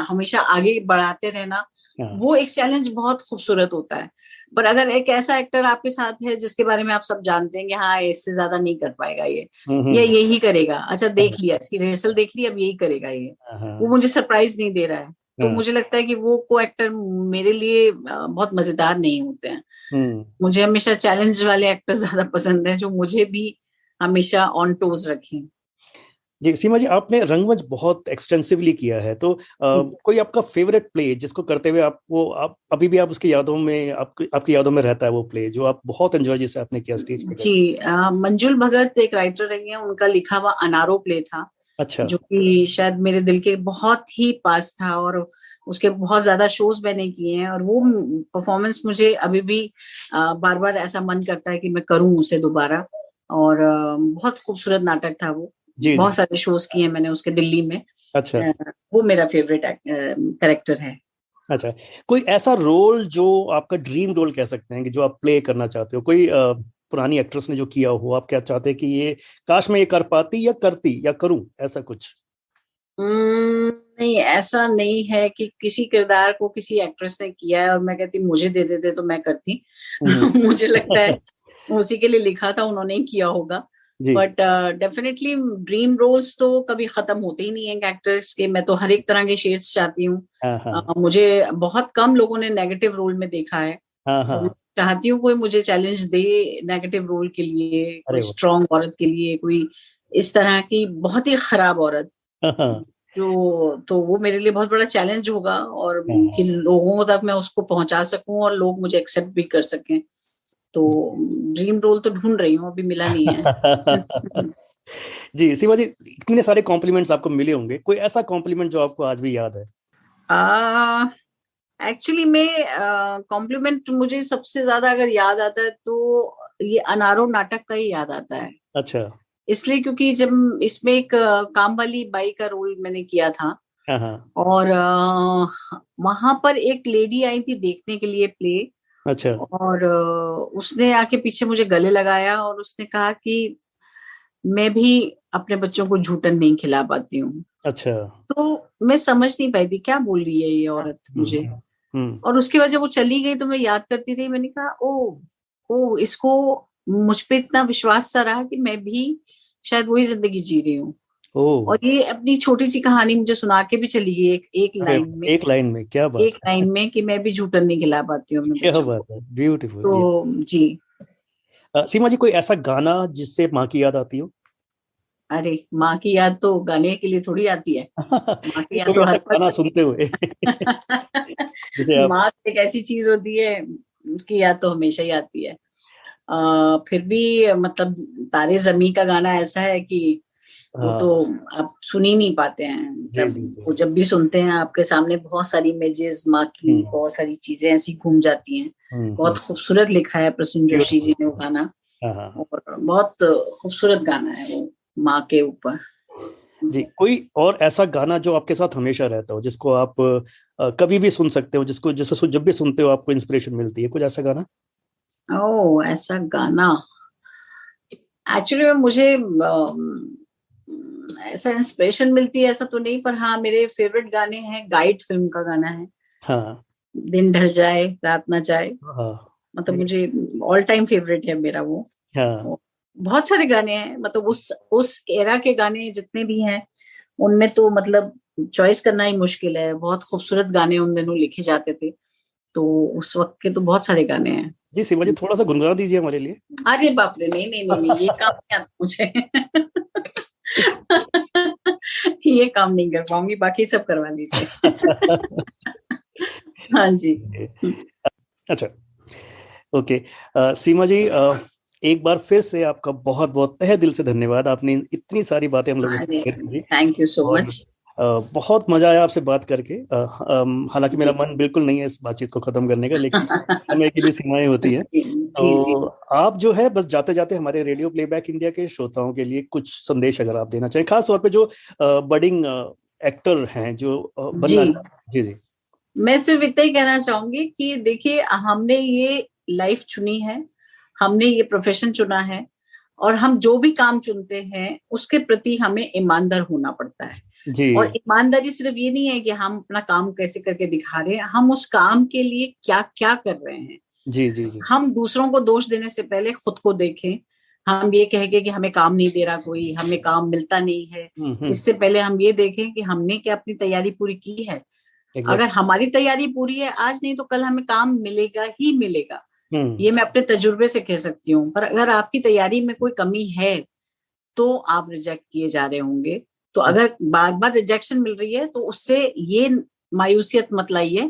हमेशा आगे बढ़ाते रहना, वो एक चैलेंज बहुत खूबसूरत होता है। पर अगर एक ऐसा एक्टर आपके साथ है जिसके बारे में आप सब जानते हैं कि हाँ इससे ज्यादा नहीं कर पाएगा ये यही करेगा, अच्छा देख लिया, इसकी रिहर्सल देख ली, अब यही करेगा ये, वो मुझे सरप्राइज नहीं दे रहा है, तो मुझे लगता है कि वो को एक्टर मेरे लिए बहुत मजेदार नहीं होते हैं। मुझे हमेशा चैलेंज वाले एक्टर ज्यादा पसंद है जो मुझे भी हमेशा ऑन टोज रखें। जी सीमा जी, आपने रंगमंच बहुत एक्सटेंसिवली किया है, तो कोई आपका फेवरेट प्ले जिसको करते हुए आपको आप अभी भी आप उसकी यादों में आपकी यादों में रहता है वो प्ले जो आप बहुत एंजॉय जिसे आपने किया स्टेज पे? जी, मंजुल भगत एक राइटर रही है, उनका लिखा हुआ अनारो प्ले था। अच्छा। जो कि शायद मेरे दिल के बहुत ही पास था और उसके बहुत ज्यादा शोज मैंने किए हैं और वो परफॉर्मेंस मुझे अभी भी बार बार ऐसा मन करता है कि मैं करूं उसे दोबारा। और बहुत खूबसूरत नाटक था वो। जी, बहुत जी। सारे शोज किए मैंने उसके दिल्ली में। अच्छा। वो मेरा फेवरेट कैरेक्टर है। अच्छा, कोई ऐसा रोल जो आपका ड्रीम रोल कह सकते हैं कि जो आप प्ले करना चाहते हो, कोई पुरानी एक्ट्रेस ने जो किया हो, आप क्या चाहते हैं कि ये काश मैं ये कर पाती या करती या करूं, ऐसा कुछ? नहीं, ऐसा नहीं है कि किसी किरदार को किसी एक्ट्रेस ने किया है और मैं कहती मुझे दे देते तो मैं करती। मुझे लगता है उसी के लिए लिखा था, उन्होंने ही किया होगा। बट डेफिनेटली ड्रीम रोल्स तो कभी खत्म होते ही नहीं है एक्टर्स के। मैं तो हर एक तरह के शेड्स चाहती हूँ। मुझे बहुत कम लोगों ने नेगेटिव रोल में देखा है। तो मैं चाहती हूँ कोई मुझे चैलेंज दे नेगेटिव रोल के लिए, कोई स्ट्रॉन्ग औरत के लिए, कोई इस तरह की बहुत ही खराब औरत जो, तो वो मेरे लिए बहुत बड़ा चैलेंज होगा और कि लोगों तक मैं उसको पहुंचा सकूं और लोग मुझे एक्सेप्ट भी कर सकें। तो ड्रीम रोल तो ढूंढ रही हूँ, अभी मिला नहीं है। जी सीमा जी, इतने सारे कॉम्प्लीमेंट्स आपको मिले होंगे, कोई ऐसा कॉम्प्लीमेंट जो आपको आज भी याद है? एक्चुअली मैं कॉम्प्लीमेंट मुझे सबसे ज्यादा अगर याद आता है तो ये अनारो नाटक का ही याद आता है। अच्छा। इसलिए क्योंकि जब इसमें एक काम वाली बाई का रोल मैंने किया था और वहां पर एक लेडी आई थी देखने के लिए प्ले। अच्छा। और उसने आके पीछे मुझे गले लगाया और उसने कहा कि मैं भी अपने बच्चों को झूठन नहीं खिला पाती हूँ। अच्छा। तो मैं समझ नहीं पाई थी क्या बोल रही है ये औरत मुझे। और उसके बाद जब वो चली गई तो मैं याद करती रही, मैंने कहा ओ इसको मुझ पे इतना विश्वास सा रहा कि मैं भी शायद वही जिंदगी जी रही हूँ। और ये अपनी छोटी सी कहानी मुझे सुना के भी चली गई एक लाइन में क्या बात, एक लाइन में कि मैं भी झूठन नहीं खिला पाती हूँ। क्या बात है, ब्यूटीफुल। तो जी सीमा जी, कोई ऐसा गाना जिससे माँ की याद आती हो? अरे माँ की याद तो गाने के लिए थोड़ी आती है। माँ की याद तो हर गाना सुनते हुए माँ एक ऐसी चीज होती है उसकी याद तो हमेशा ही आती है। फिर भी मतलब तारे ज़मीं का गाना ऐसा है कि वो तो आप सुन ही नहीं पाते हैं। वो जब भी सुनते हैं आपके सामने बहुत सारी इमेजेस माँ की, बहुत सारी चीजें ऐसी घूम जाती हैं। बहुत खूबसूरत लिखा है प्रसून जोशी जी ने वो गाना और बहुत खूबसूरत गाना है वो माँ के ऊपर। जी, कोई और ऐसा गाना जो आपके साथ हमेशा रहता हो, जिसको आप कभी भी सुन सकते हो, जिसको जब भी सुनते हो आपको इंस्पिरेशन मिलती है, कुछ ऐसा गाना? ऐसा गाना एक्चुअली मुझे ऐसा इंस्पिरेशन मिलती है ऐसा तो नहीं, पर हाँ मेरे फेवरेट गाने हैं, गाइड फिल्म का गाना है। दिन ढल जाए रात ना जाए। मतलब मुझे ऑल टाइम फेवरेट है मेरा वो। बहुत सारे गाने हैं, मतलब उस एरा के गाने जितने भी हैं उनमें तो मतलब चॉइस करना ही मुश्किल है। बहुत खूबसूरत गाने उन दिनों लिखे जाते थे। तो उस वक्त के तो बहुत सारे गाने हैं। जी सीमा जी, थोड़ा सा गुनगुना दीजिए हमारे लिए। अरे बाप रे, नहीं नहीं नहीं, नहीं, ये काम नहीं आता मुझे। ये काम नहीं कर पाऊंगी, बाकी सब करवा लीजिए। हाँ जी। अच्छा, ओके। सीमा जी, एक बार फिर से आपका बहुत बहुत तहे दिल से धन्यवाद, आपने इतनी सारी बातें हम लोगों से शेयर की। Thank you so much. बहुत मजा आया आपसे बात करके। हालांकि मेरा मन बिल्कुल नहीं है इस बातचीत को खत्म करने का, लेकिन समय की भी सीमाएं होती हैं। तो आप जो है बस जाते जाते हमारे रेडियो प्लेबैक इंडिया के श्रोताओं के लिए कुछ संदेश अगर आप देना चाहें, खास तौर पे जो बडिंग एक्टर हैं जो बनना। जी। मैं सिर्फ इतना ही कहना चाहूंगी कि देखिए, हमने ये लाइफ चुनी है, हमने ये प्रोफेशन चुना है, और हम जो भी काम चुनते हैं उसके प्रति हमें ईमानदार होना पड़ता है। जी। और ईमानदारी सिर्फ ये नहीं है कि हम अपना काम कैसे करके दिखा रहे हैं, हम उस काम के लिए क्या क्या कर रहे हैं। जी जी जी। हम दूसरों को दोष देने से पहले खुद को देखें। हम ये कहेंगे कि हमें काम नहीं दे रहा कोई, हमें काम मिलता नहीं है, इससे पहले हम ये देखें कि हमने क्या अपनी तैयारी पूरी की है। अगर हमारी तैयारी पूरी है आज, नहीं तो कल हमें काम मिलेगा ही मिलेगा। ये मैं अपने तजुर्बे से कह सकती हूँ। पर अगर आपकी तैयारी में कोई कमी है तो आप रिजेक्ट किए जा रहे होंगे। तो अगर बार बार रिजेक्शन मिल रही है तो उससे ये मायूसियत मत लाइए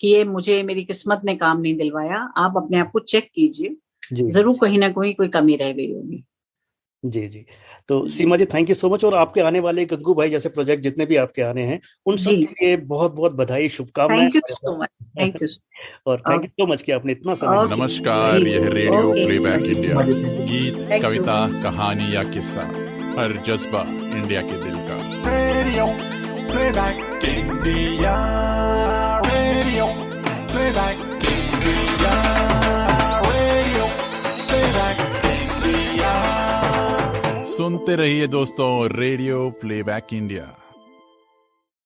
कि ये मुझे मेरी किस्मत ने काम नहीं दिलवाया। आप अपने आप को चेक कीजिए, जरूर कहीं ना कोई कोई कमी रह गई होगी। जी जी। तो सीमा जी, थैंक यू सो मच। और आपके आने वाले गंगू भाई जैसे प्रोजेक्ट जितने भी आपके आने हैं, उन सब के लिए बहुत बहुत बधाई, शुभकामनाएं। Thank you so much. Thank you. और थैंक यू सो मच कि आपने इतना समय। नमस्कार, यह रेडियो प्लेबैक इंडिया। गीत, कविता, कहानी या किस्सा, हर जज्बा इंडिया के दिल का। Radio playback India, radio playback India, radio playback India. सुनते रहिए दोस्तों, रेडियो प्लेबैक इंडिया।